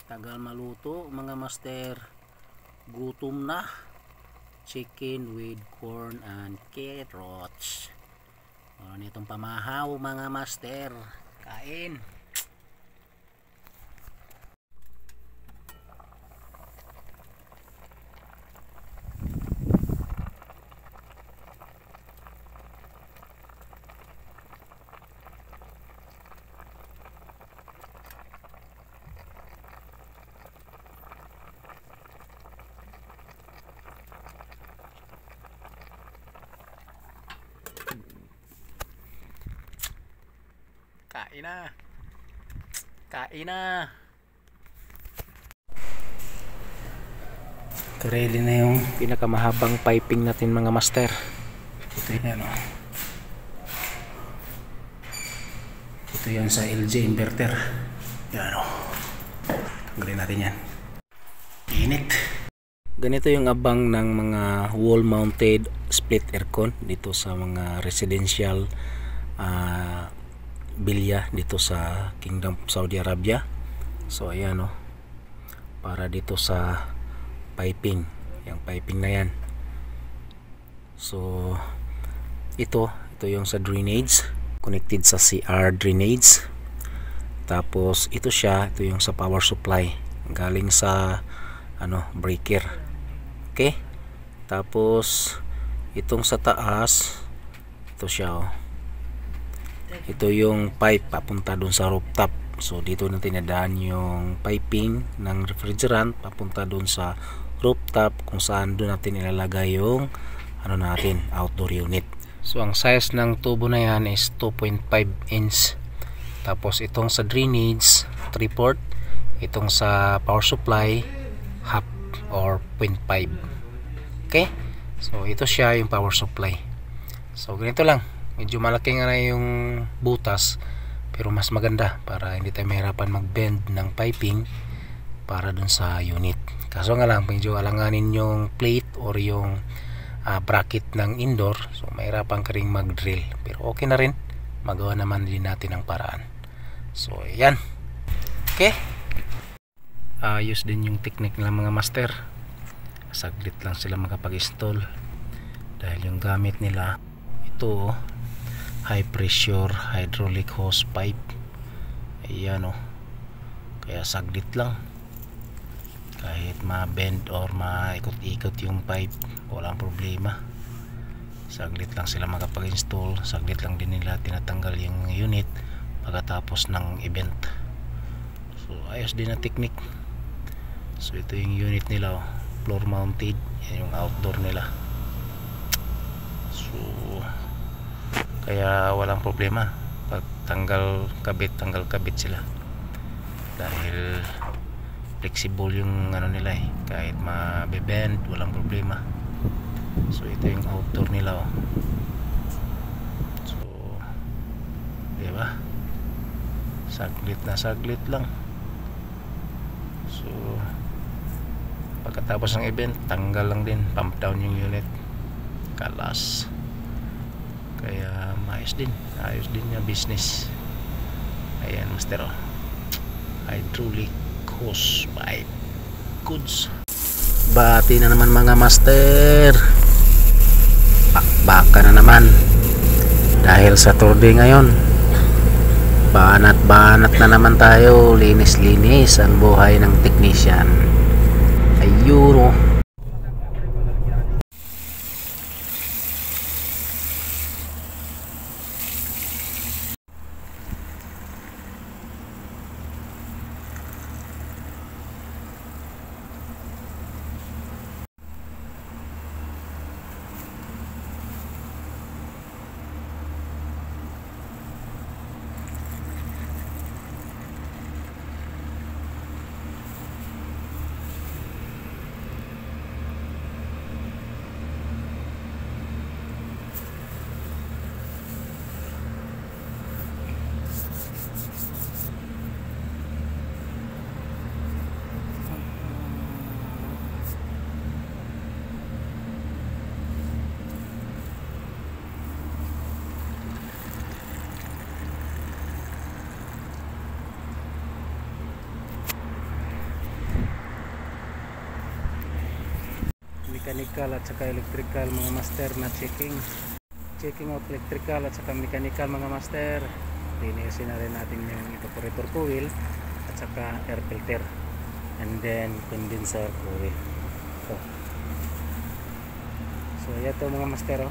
Tagal maluto mga master. Gutom na. Chicken with corn and carrots. Itong pamahaw mga master. Kain. Kain na. Kain na. Ready na yung pinakamahabang piping natin mga master. Ito yan o. Ito yan sa LG inverter. Yan o. Tanggalin natin yan. Init. Ganito yung abang ng mga wall mounted split aircon dito sa mga residential bilya dito sa Kingdom of Saudi Arabia. So ayan o, para dito sa piping, yung piping na yan. So ito yung sa drainage, connected sa CR drainage. Tapos ito yung sa power supply galing sa breaker. Okay, tapos itong sa taas, ito siya o. Ito yung pipe papunta dun sa rooftop. So dito natin nadaan yung piping ng refrigerant papunta dun sa rooftop, kung saan dun natin ilalagay yung natin outdoor unit. So ang size ng tubo na yan is 2.5 inch. Tapos itong sa drainage 3/4, itong sa power supply half. or 0.5. Okay, so ito siya yung power supply. So ganito lang, medyo malaki nga na yung butas, pero mas maganda para hindi tayo mahirapan mag-bend ng piping para dun sa unit. Kaso nga lang, medyo alanganin yung plate or yung bracket ng indoor, so mahirapan ka rin mag-drill, pero okay na rin, magawa naman din natin ang paraan. So yan, okay, ayos din yung technique nila mga master. Saglit lang sila makapag-install dahil yung gamit nila ito, high pressure hydraulic hose pipe. Ayan o, kaya saglit lang, kahit ma-bend or maikot-ikot yung pipe, walang problema. Saglit lang sila makapag-install, saglit lang din nila tinatanggal yung unit pagkatapos ng event. So ayos din na technique. So ito yung unit nila, floor mounted, yan yung outdoor nila. So kaya walang problema pag tanggal kabit sila dahil flexible yung ano nila kahit ma-bend walang problema. So ito yung outdoor nila So diba, saglit lang. So pagkatapos ng event, tanggal lang din, pump down yung unit, kalas. Kaya ayos din yung business. Ayan master hydraulic hose pipe goods. Bati na naman mga master, bakbaka na naman dahil Saturday ngayon. Banat na naman tayo, linis ang buhay ng technician. Ayun. Mechanical at saka electrical mga master na checking out electrical at saka mechanical mga master. Linisin na rin natin yung evaporator coil at saka air filter and then condenser coil. So ito mga master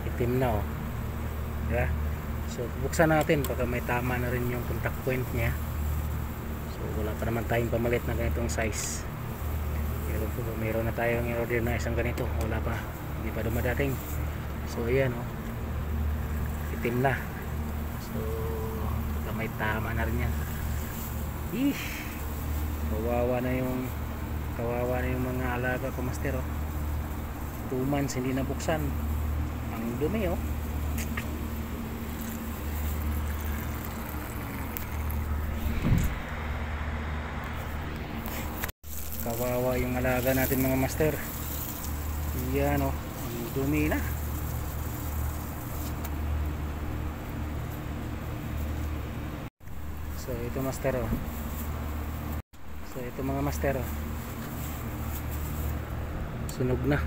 itim na yeah. So buksan natin baka may tama na rin yung contact point nya. So wala pa naman tayong pamalit na ganitong size. Mayroon na tayong in-order na isang ganito, wala pa, hindi pa dumadating. So ayan itim na. So baka may tama na rin yan. Kawawa na yung mga alaga ko master 2 months hindi nabuksan, ang dumi kawawa yung alaga natin mga master. Yan ang dumi na. So ito master so ito mga master sunog na.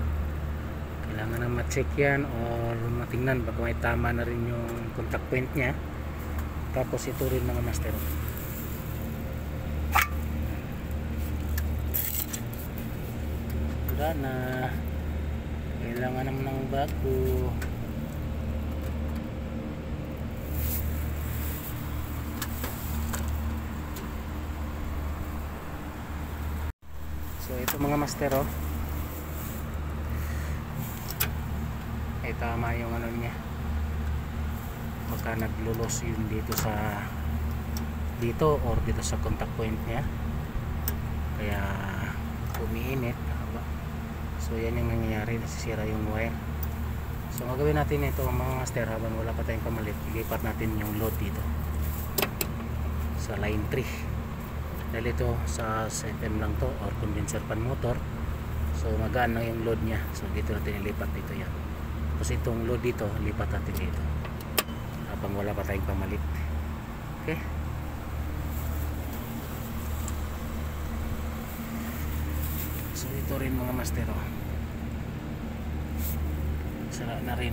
Kailangan na ma-check yan or matingnan baka may tama na rin yung contact point nya. Tapos ito rin mga master na kailangan naman ng bago. So ito mga master ay tama yung ano niya, baka naglulos yun dito or dito sa contact point niya. kaya umiinit. So yan yung nangyayari, nasisira yung wire. So gagawin natin ito mga master, habang wala pa tayong pamalit, ilipat natin yung load dito sa line 3 dahil ito sa FM lang to, or condenser fan motor. So magaan lang yung load nya, so dito natin ilipat dito yan. Tapos itong load dito, lipat natin dito habang wala pa tayong pamalit. Okay, so ito rin mga master, sara na rin.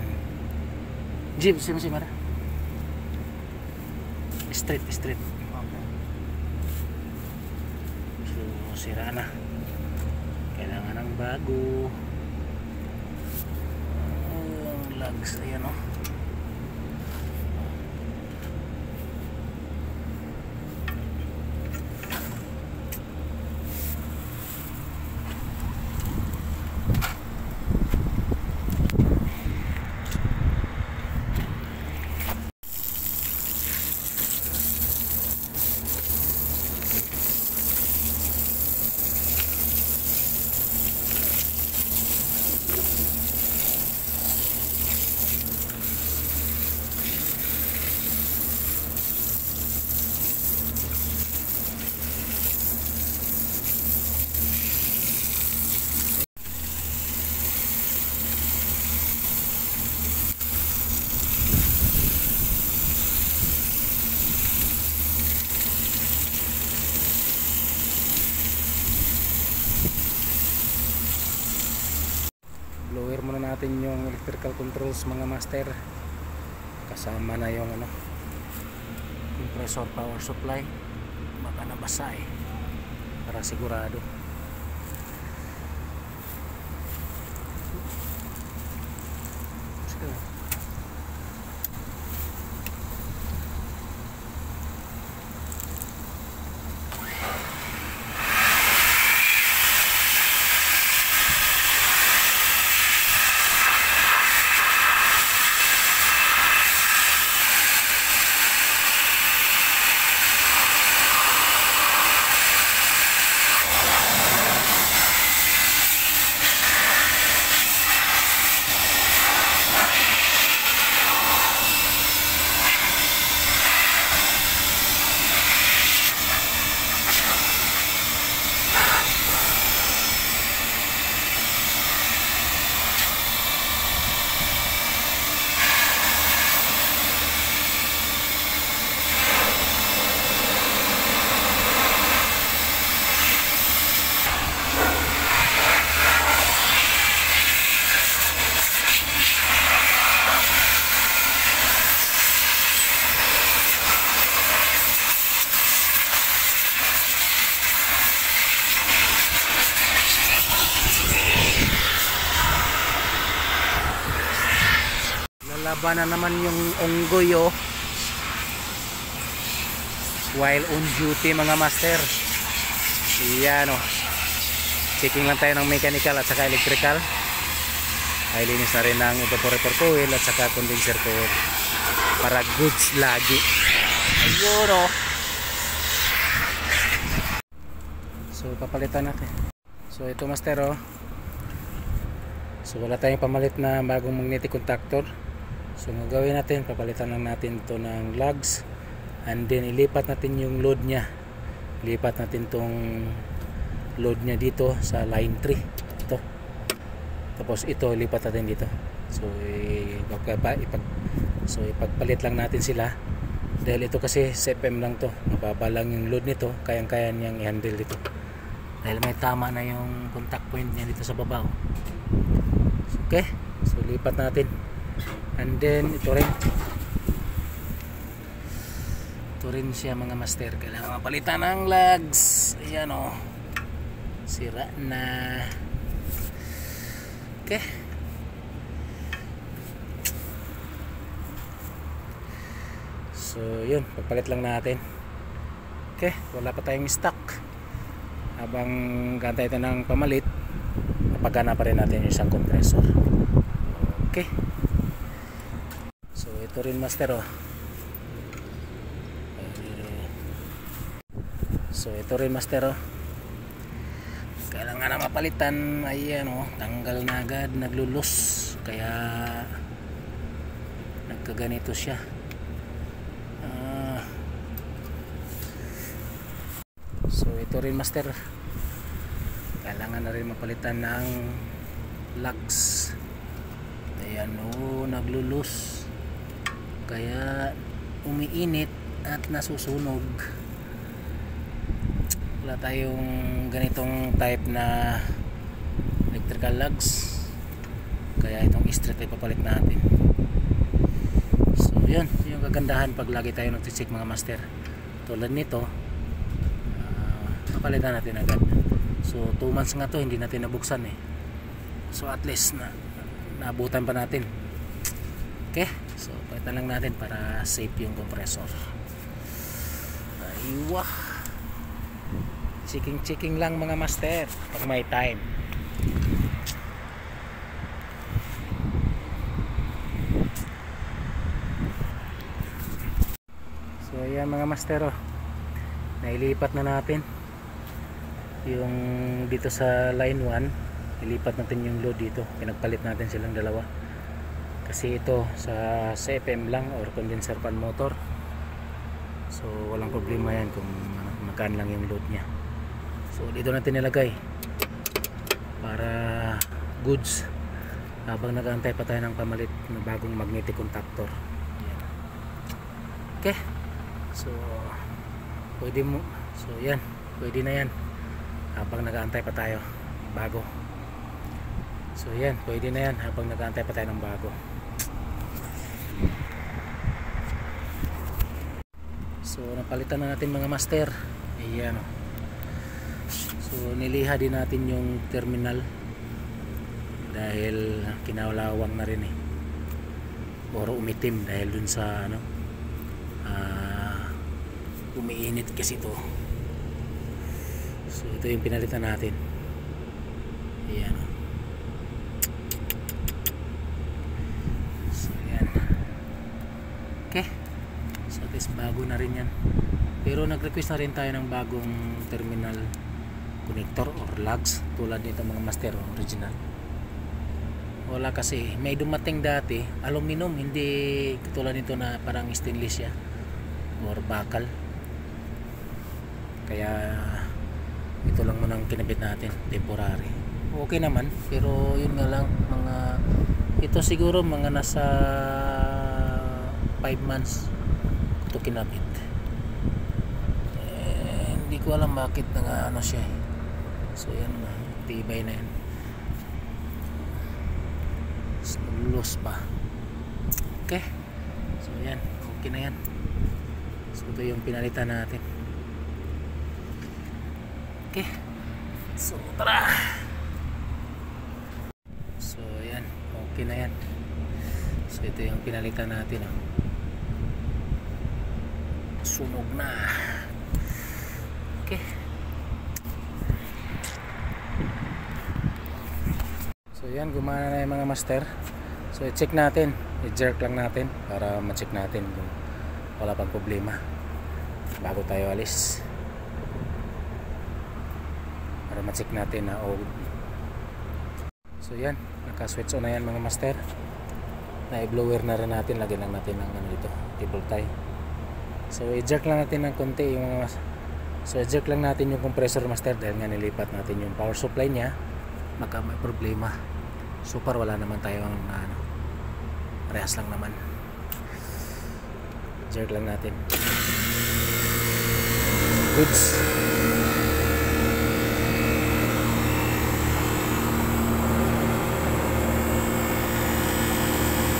Jeep, simara. Straight. Okay. So, sira na. Kailangan ng bago. Lugs, ayan o. Lower muna natin yung electrical controls mga master, kasama na yung compressor power supply, baka nabasa para sigurado. Lalaban na naman yung unggoy while on duty mga master. Yan checking lang tayo ng mechanical at saka electrical. Ay linis na rin ng evaporator coil at saka condenser coil para goods lagi. Ayun so papalitan natin. So ito master so wala tayong pamalit na bagong magnetic contactor. So gagawin natin, papalitan lang natin ito ng lugs, and then ilipat natin yung load nya, ilipat natin tong load nya dito sa line 3 ito, tapos ito ilipat natin dito. So ipagpalit lang natin sila dahil ito kasi CFM lang to, mababa lang yung load nito, kayang-kaya niyang i-handle dito dahil may tama na yung contact point niya dito sa baba. Okay, so lipat natin. And then ito rin siya mga master, kailangan mapalitan ng lugs. Ayan sira na. Okay, so yun, pagpalit lang natin. Okay, wala pa tayong stock. Habang gantay ito ng pamalit, napagana pa rin natin yung isang compressor. Okay, so ito rin master so ito rin master kailangan na mapalitan. Ayan o, tanggal na agad, naglulus, kaya nagkaganito siya. So ito rin master, kailangan na rin mapalitan ng lugs. Ayan o, naglulus, kaya umiinit at nasusunog. Wala tayong ganitong type na electrical lugs, kaya itong straight ay papalit natin. So yun, yung kagandahan pag lagi tayo nagtitsik mga master. Tulad nito, papalitan natin agad. So 2 months nga to hindi natin nabuksan eh. So at least naabutan pa natin. Okay, so palitan lang natin para safe yung compressor. Aywa, checking lang mga master pag may time. So ayan mga master, nailipat na natin yung dito sa line 1. Ilipat natin yung load dito, pinagpalit natin silang dalawa kasi ito sa CFM lang or condenser fan motor. So walang problema yan kung magaan lang yung load nya. So dito natin nilagay para goods habang nag-aantay pa tayo ng pamalit na bagong magnetic contactor. Yan. Okay, so pwede mo, so yan, pwede na yan habang nag-aantay pa tayo bago. So yan, pwede na yan habang nag-aantay pa tayo ng bago. So napalitan na natin mga master. Ayan o. So niliha din natin yung terminal dahil kinalawang na rin eh, or umitim dahil dun sa ano, umiinit kasi ito. So ito yung pinalitan natin. Ayan o. So yan. Okay, so at least bago na rin yan. Pero nag-request na rin tayo ng bagong terminal connector or lugs tulad nito mga master original. Wala kasi, may dumating dati aluminum, hindi katulad nito na parang stainless siya or bakal. Kaya ito lang muna ang kinabit natin, temporary. Okay naman, pero yun nga lang, mga ito siguro mga nasa 5 months ito kinabit. Hindi ko alam bakit nga ano siya eh. So yan na, tibay na yan. Lulus pa. Okay, so yan, okay na yan. So ito yung pinalitan natin. Okay, so tara. So yan, okay na yan. So ito yung pinalitan natin oh. Sunog na. Okay, so yan, gumana na yung mga master. So i-check natin, i-jerk lang natin para ma-check natin kung wala pang problema bago tayo alis, para ma-check natin na so yan, naka-switch on na yan mga master. Na-blower na rin natin, lagyan lang natin ng ano dito, cable tie. So i-jerk lang natin ng konti yung mga, so i-jerk lang natin yung compressor master dahil nga nilipat natin yung power supply nya, baka may problema. Super, wala naman tayo ang ano, parehas lang naman. Jerk lang natin. Goods.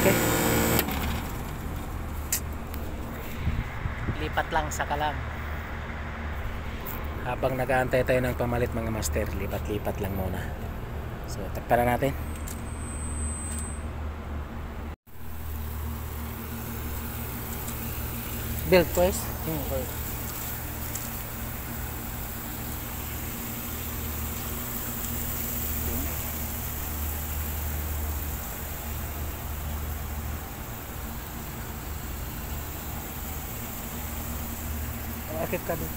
Okay, lipat lang sa kalam habang nag-aantay tayo ng pamalit mga master. Lipat-lipat lang muna. So takpan na natin. Belt pues. Akit ka din.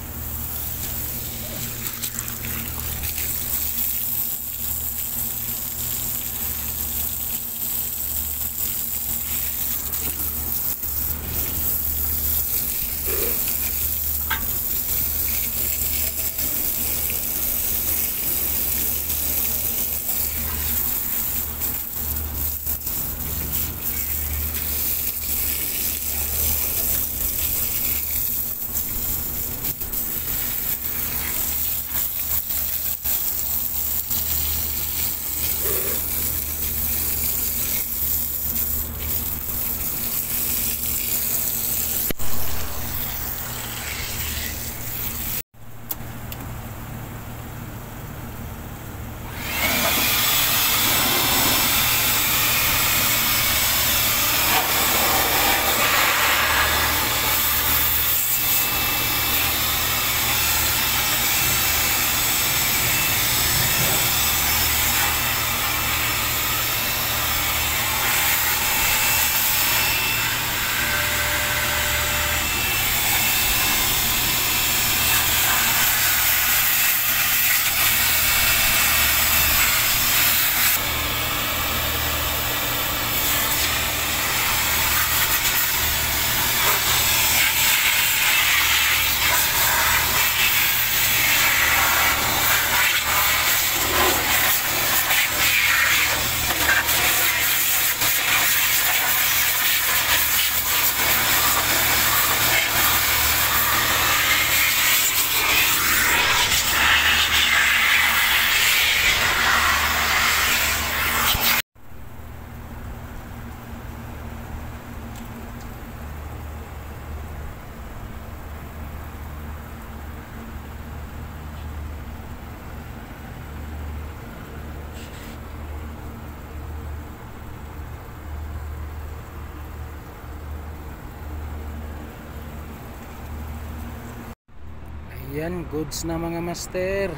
Yan, goods na mga master.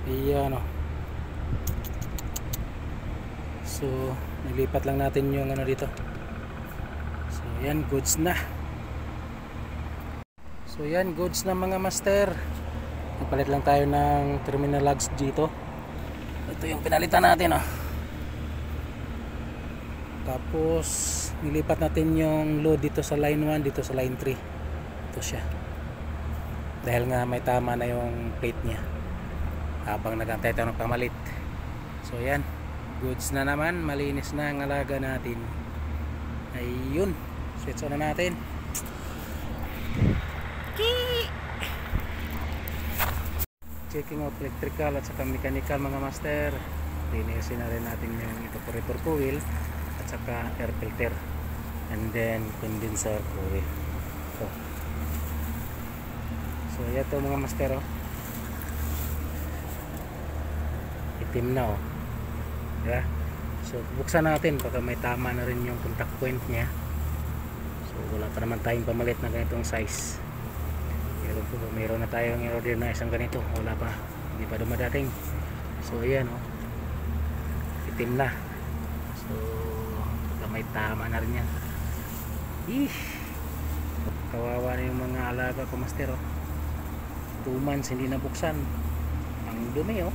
Ayan o. So nilipat lang natin yung ano dito. So yan, goods na. So yan, goods na mga master. Nagpalit lang tayo ng terminal lugs dito. Ito yung pinalitan natin oh. Tapos nilipat natin yung load dito sa line 1, dito sa line 3. Ito siya. Dahil nga may tama na yung plate niya habang nagantay tayo ng pamalit. So yan, goods na naman. Malinis na ang alaga natin. Ayun, switch on na natin. Checking out electrical at saka mechanical mga master. Linisin na rin natin yung evaporator coil at saka air filter, and then condenser coil. So yan to mga master oh. Itim na oh. Yeah. So buksan natin baka may tama na rin yung contact point nya. So wala pa naman tayong pamalit na ganitong size. Meron na tayong in-order na isang ganito. Wala pa, hindi pa dumadating. So ayan oh, itim na. So baka may tama na rin yan. Kawawa na yung mga alaga ko master oh. 2 months hindi nabuksan. Ang dumi oh.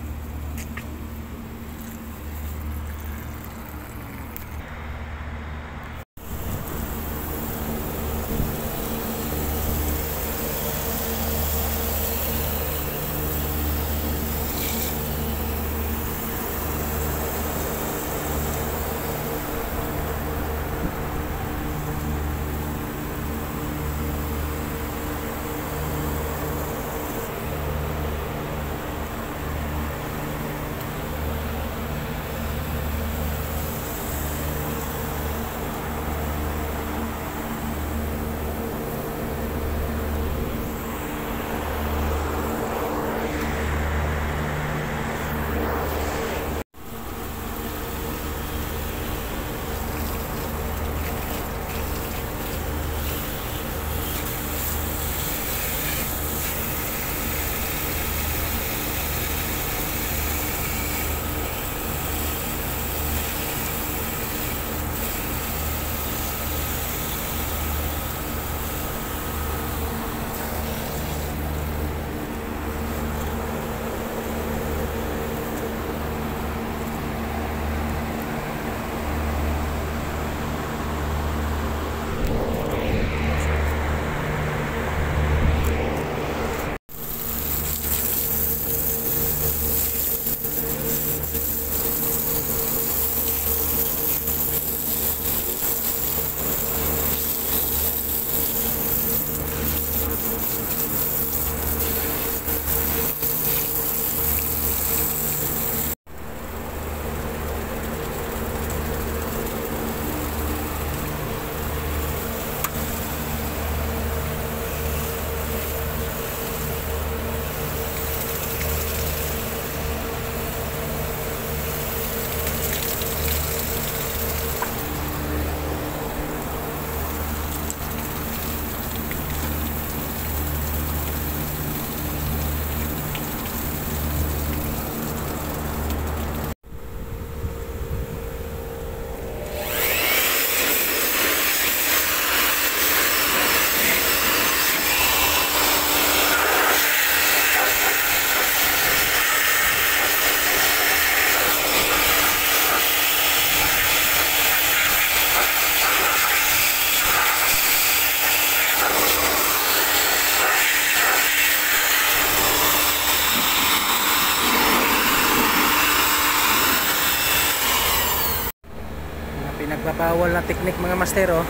Pinagbabawal na technique mga master oh.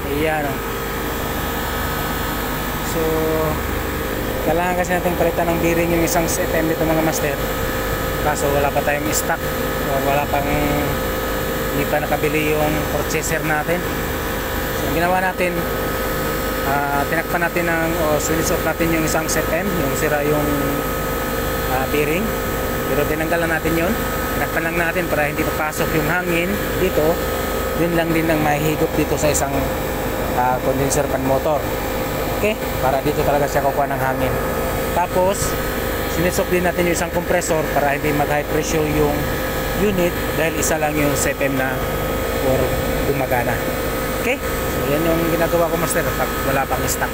Ayan oh. So kailangan kasi natin palitan ng bearing yung isang SFM dito mga master. Kaso wala pa tayong stock o wala pang, hindi pa nakabili yung purchaser natin. So ang ginawa natin, tinakpan natin switch off natin yung isang SFM, yung sira yung bearing. Pero tinanggalan natin yun. Tinakpan lang natin para hindi papasok yung hangin dito. Yun lang din ang mahigop dito sa isang condenser pan motor. Okay? Para dito talaga siya kukuha ng hangin. Tapos, sinisok din natin yung isang compressor para hindi mag-high pressure yung unit dahil isa lang yung CFM na or gumagana. Okay? So, yan yung ginagawa ko, master, pag wala pang stock.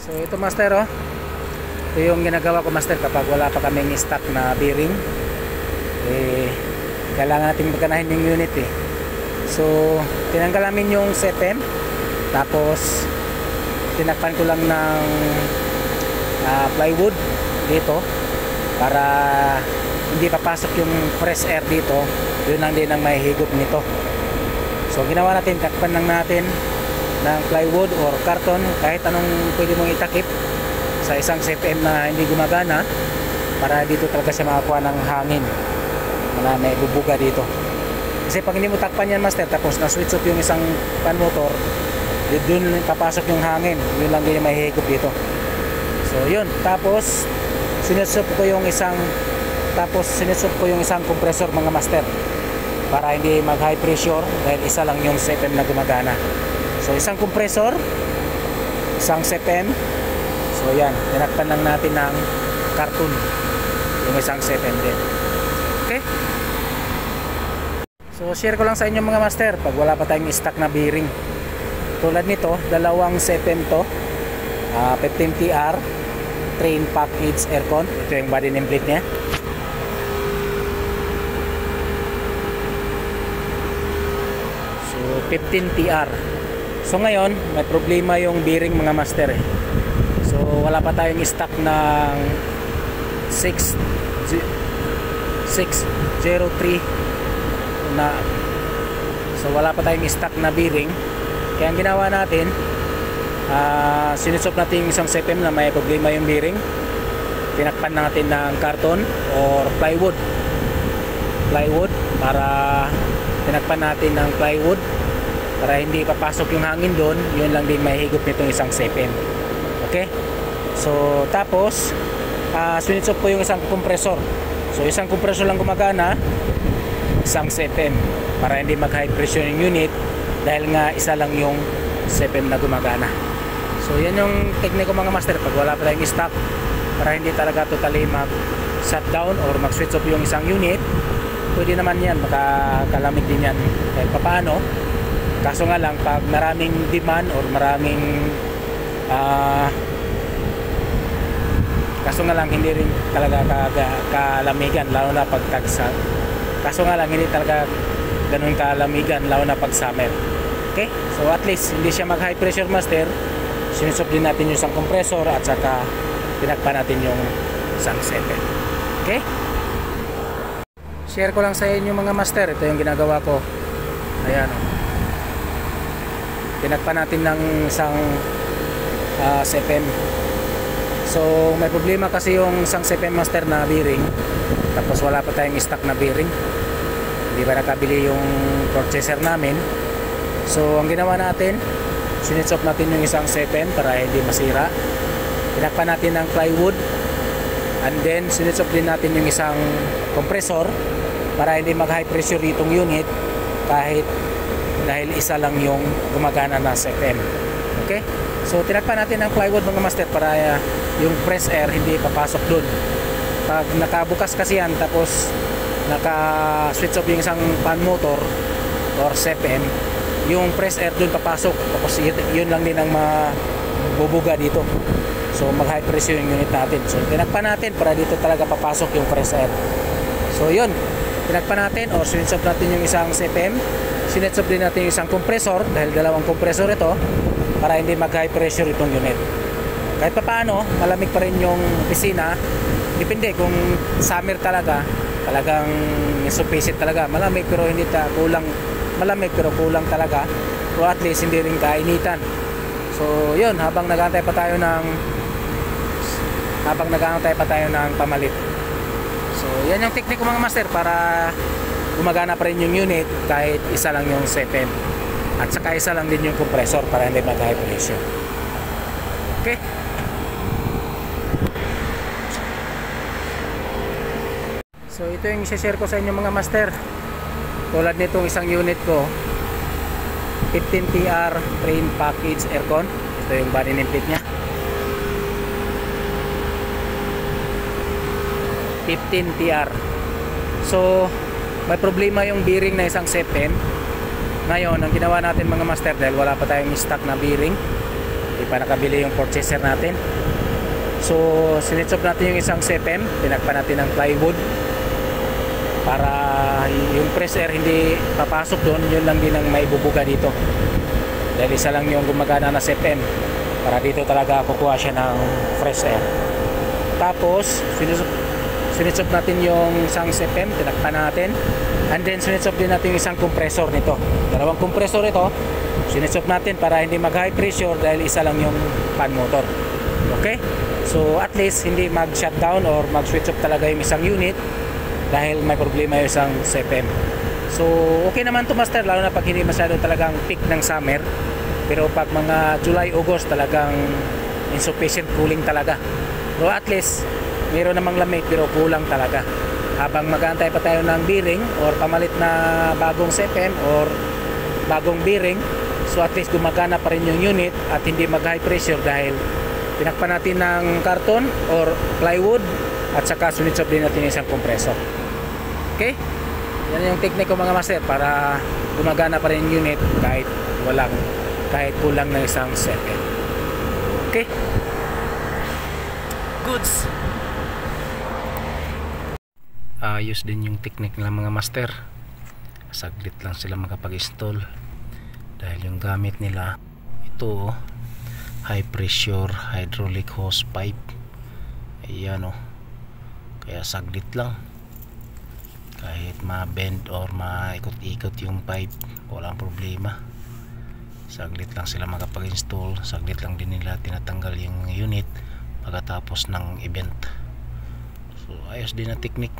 So, ito, master, oh. Ito yung ginagawa ko, master, kapag wala pa kaming stock na bearing. Kailangan natin magkanahin yung unit, So, tinanggal namin yung CFM. Tapos, tinakpan ko lang ng plywood dito para hindi papasok yung fresh air dito. Yun lang din ang mahihigop nito. So, ginawa natin, takpan lang natin ng plywood or karton, kahit anong pwede mong itakip sa isang CFM na hindi gumagana, para dito talaga siya makakuha ng hangin na may bubuga dito. Kasi pag hindi mo takpan yan, master, tapos na-switch off yung isang fan motor, doon papasok yung hangin. Yun lang din yung mahihigop dito. So yun, tapos sinusop ko yung isang compressor, mga master, para hindi mag high pressure dahil isa lang yung CFM na gumagana. So isang compressor, isang CFM. So yan, tinakpan lang natin ng karton yung isang CFM din. Okay? So share ko lang sa inyo, mga master, pag wala pa tayong stock na bearing. Tulad nito, dalawang CFM to, 15TR train package aircon. Ito yung body nameplate nya. So 15TR. So ngayon may problema yung bearing, mga master, So wala pa tayong stock ng 603 na, so wala pa tayong stock na bearing. Kaya ang ginawa natin, sinusop natin yung isang CFM na may problema yung bearing. Tinakpan natin ng karton or plywood para tinakpan natin ng plywood para hindi papasok yung hangin doon. Yun lang din may higop nitong isang CFM. Okay? So tapos sinusop ko yung isang compressor. So isang compressor lang gumagana, isang CFM, para hindi mag high pressure yung unit dahil nga isa lang yung CFM na gumagana. So yan yung technique ko, mga master, pag wala pa tayong stock, para hindi talaga totally mag shutdown or mag switch off yung isang unit. Pwede naman yan, makakalamig din yan kahit papaano. Kaso nga lang, pag maraming demand or maraming kaso nga lang hindi rin talaga kalamigan, lalo na pag tagsa. Kaso nga lang hindi talaga ganun kalamigan, lalo na pag summer. Okay? So at least hindi siya mag high pressure, master. Sinusop din natin yung isang compressor at saka tinakpan natin yung isang CFM. Okay? Share ko lang sa inyo, mga master. Ito yung ginagawa ko. Ayan, tinakpan natin ng isang CFM. So may problema kasi yung isang CFM, master, na bearing. Tapos wala pa tayong stock na bearing. Hindi ba nakabili yung purchaser namin. So ang ginawa natin, sinitsop natin yung isang CFM para hindi masira. Tinakpan natin ng plywood. And then sinitsop din natin yung isang compressor para hindi mag high pressure itong unit kahit dahil isa lang yung gumagana na CFM. Okay? So tinakpan natin ng plywood, mga master, para yung fresh air hindi papasok doon. Pag nakabukas kasi yan, tapos naka-switch off yung isang fan motor or CFM, yung fresh air dun papasok, tapos yun lang din ang mabubuga dito. So mag high pressure yung unit natin. So tinakpan natin para dito talaga papasok yung fresh air. So yun, tinakpan natin o switch off natin yung isang CFM. Switch off din natin yung isang compressor dahil dalawang compressor ito para hindi mag high pressure itong unit. Kahit pa paano, malamig pa rin yung opisina. Depende kung summer talagang sufficient talaga, malamig pero hindi kulang, malamig pero kulang talaga, o at least hindi rin kainitan. So yun, habang nag-aantay pa tayo ng pamalit. So yan yung technique ko, mga master, para gumagana pa rin yung unit kahit isa lang yung CFM at saka isa lang din yung compressor para hindi mag high pressure. Okay? So ito yung i-share ko sa inyo, mga master. Tulad nitong isang unit ko, 15TR Train Package Aircon. Ito yung body nameplate nya, 15TR. So may problema yung bearing na isang sepen. Ngayon ang ginawa natin mga master, dahil wala pa tayong stock na bearing, hindi pa nakabili yung purchaser natin, so sinitsop natin yung isang sepen, pinakpan natin ng plywood para yung fresh air hindi papasok doon. Yun lang din ang may bubuga dito, dahil isa lang yung gumagana na sepen, para dito talaga kukuha siya ng fresh air. Tapos sinitsop natin yung isang sepen, tinakpan natin, and then sinitsop din natin yung isang compressor nito. Dalawang compressor ito sinitsop natin para hindi mag high pressure, dahil isa lang yung fan motor. Okay, so at least hindi mag shutdown or mag switch off talaga yung isang unit dahil may problema yung isang sepen. So okay naman to master, lalo na pag hindi masyado talagang peak ng summer. Pero pag mga July, August, talagang insufficient cooling talaga. So at least meron namang lamig pero kulang talaga. Habang mag-aantay pa tayo ng bearing or pamalit na bagong sepen or bagong bearing, so at least gumagana pa rin yung unit at hindi mag high pressure, dahil pinakpan natin ng karton or plywood at saka sunitsop din natin yung isang compressor. Okay, yan yung technique ko mga master, para gumagana pa rin yung unit kahit kulang ng isang sepen. Okay, goods. Ayos din yung technique nila mga master, saglit lang sila makapag-install, dahil yung gamit nila ito, high pressure hydraulic hose pipe. Ayan kaya saglit lang, kahit ma-bend or maikot-ikot yung pipe, walang problema. Saglit lang sila makapag-install, saglit lang din nila tinatanggal yung unit pagkatapos ng event. So ayos din na technique.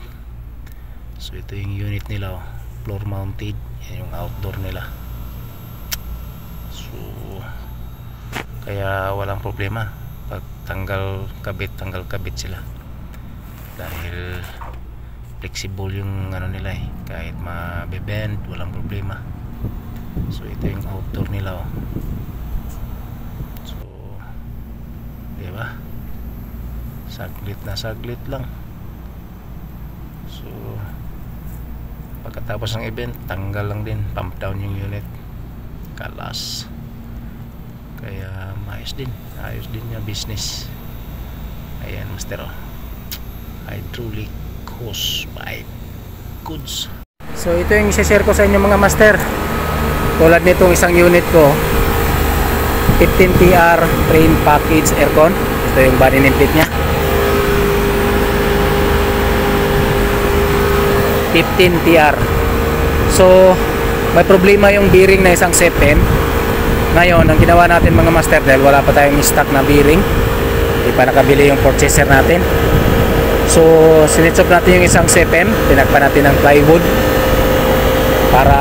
So ito yung unit nila, floor mounted. Yan yung outdoor nila. So kaya walang problema pag tanggal kabit sila, dahil flexible yung nila kahit ma-bend walang problema. So ito yung outdoor nila So diba, saglit lang. So pagkatapos ng event, tanggal lang din, pump down yung unit, kalas. Kaya ayos din yung business. Ayan master, hydraulic hose pipe goods. So ito yung i-share ko sa inyo mga master, tulad nitong isang unit ko, 15TR Train Package Aircon. Ito yung body nameplate nya, 15TR. So may problema yung bearing na isang sepen. Ngayon ang ginawa natin mga master, dahil wala pa tayong stock na bearing, hindi pa nakabili yung purchaser natin, so sinitsop natin yung isang sepen, pinakpan natin ng plywood para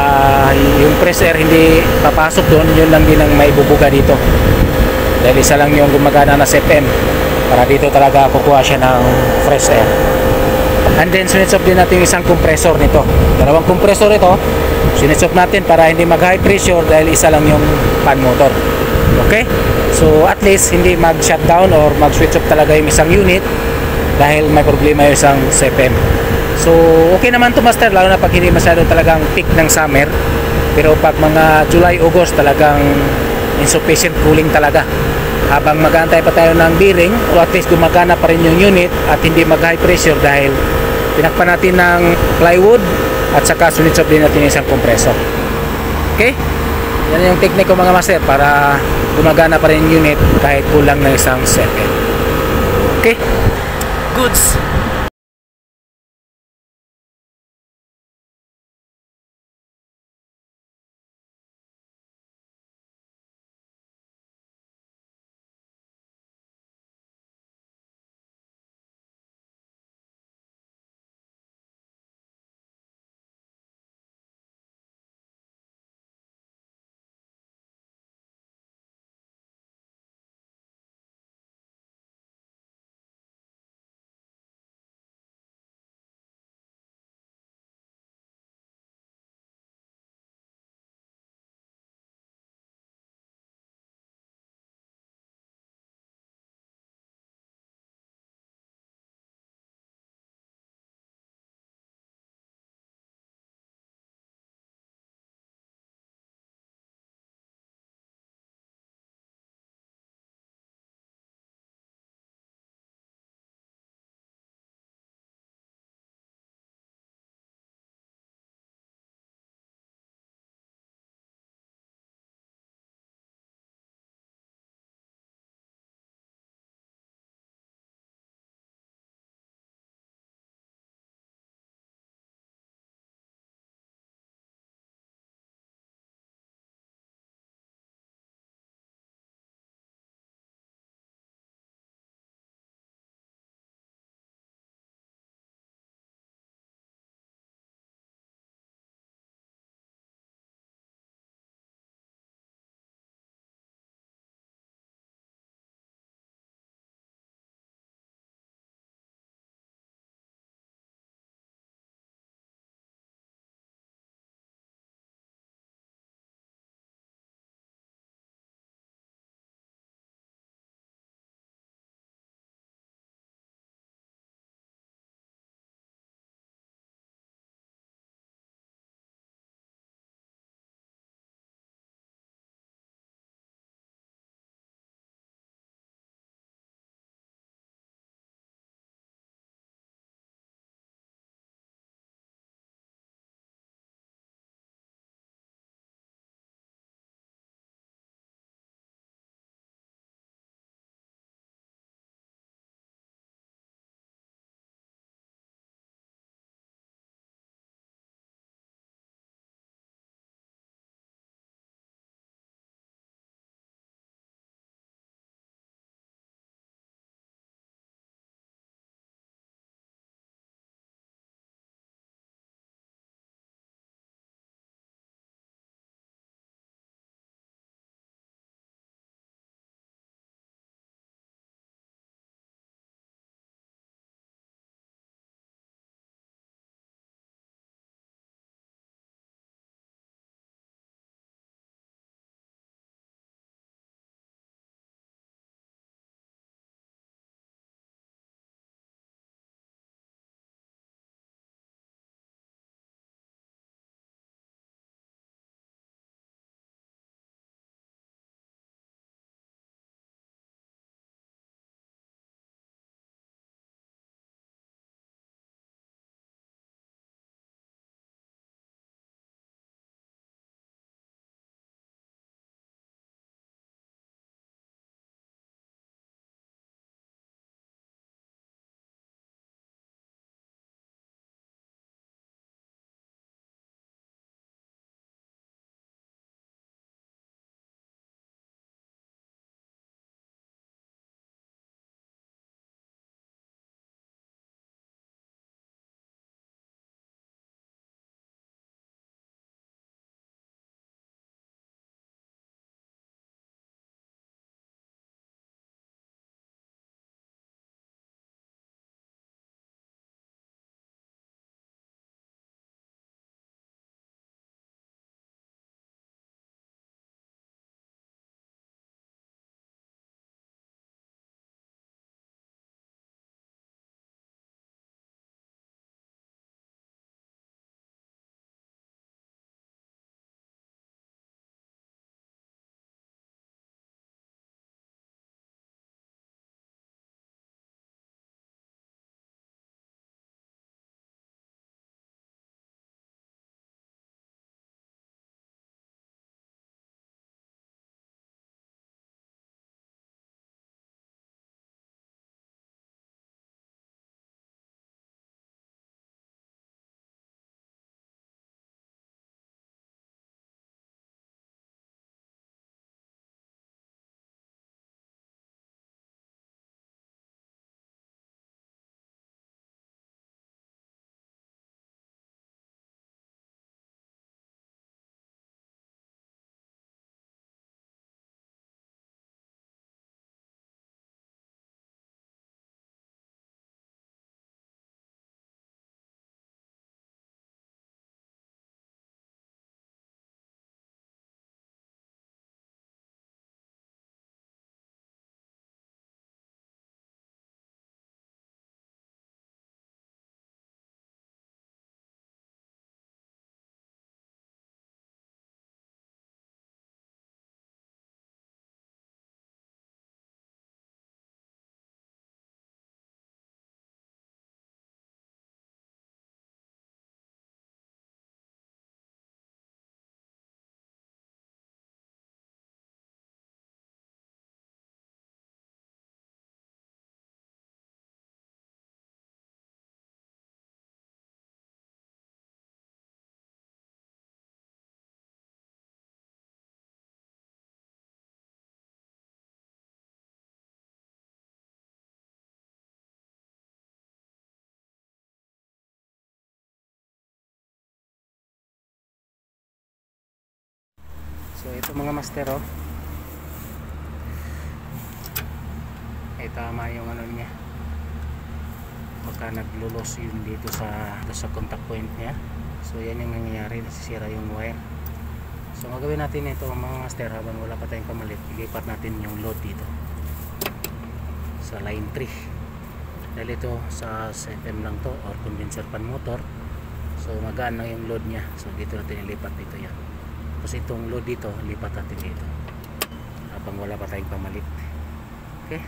yung fresh air hindi papasok doon. Yun lang din ang may bubuga dito, dahil isa lang yung gumagana na sepen, para dito talaga kukuha siya ng fresh air. And then sinitsop din natin yung isang compressor nito, dalawang compressor ito sinitsop natin para hindi mag high pressure, dahil isa lang yung fan motor. Okay, so at least hindi mag shutdown or mag switch off talaga yung isang unit dahil may problema yung isang sepen. So okay naman to master, lalo na pag hindi masyado talagang peak ng summer. Pero pag mga July, August, talagang insufficient cooling talaga. Habang mag-aantay pa tayo ng bearing, o at least gumagana pa rin yung unit at hindi mag high pressure, dahil pinakpan natin ng plywood at saka sunitsop din natin yung isang compressor. Okay, yan yung technique ko mga master, para gumagana pa rin yung unit kahit kulang ng isang sepen. Okay, goods. So ito mga master, oh. Ay tama yung ano niya. Baka naglulos yun dito sa contact point niya. So yan yung nangyayari, nasisira yung wire. So magawin natin ito mga master, habang wala pa tayong pamalit, ilipat natin yung load dito sa line 3 dahil ito sa FM lang to, or condenser fan motor. So magaan lang yung load nya, so dito natin ilipat dito yan. Tapos itong load dito, lipat natin dito habang wala pa tayong pamalit. Okay,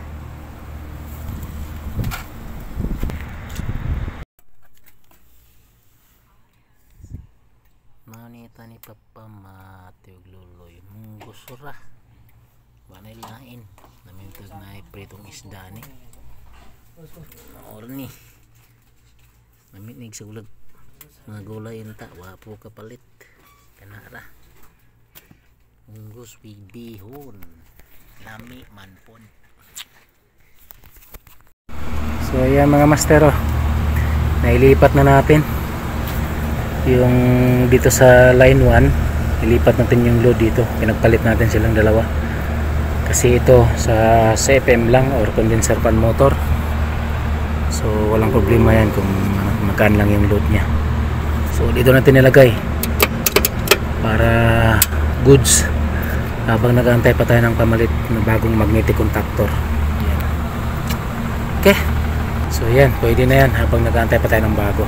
manita ni Papa Mateo Luloy mong gusura banay lain namintag na pritong isda ni orni naminig sa ulag mga gulay ta wapo kapalit kanara munggos bihon lami manpon. So ayan mga master, oh. Nailipat na natin yung dito sa line 1, ilipat natin yung load dito, pinagpalit natin silang dalawa kasi ito sa FM lang or condenser fan motor, so walang problema yan kung magaan lang yung load nya. So dito natin nilagay para goods habang nag-aantay pa tayo ng pamalit na bagong magnetic contactor. Yan. Okay, so yan, pwede na yan habang nag-aantay pa tayo ng bago.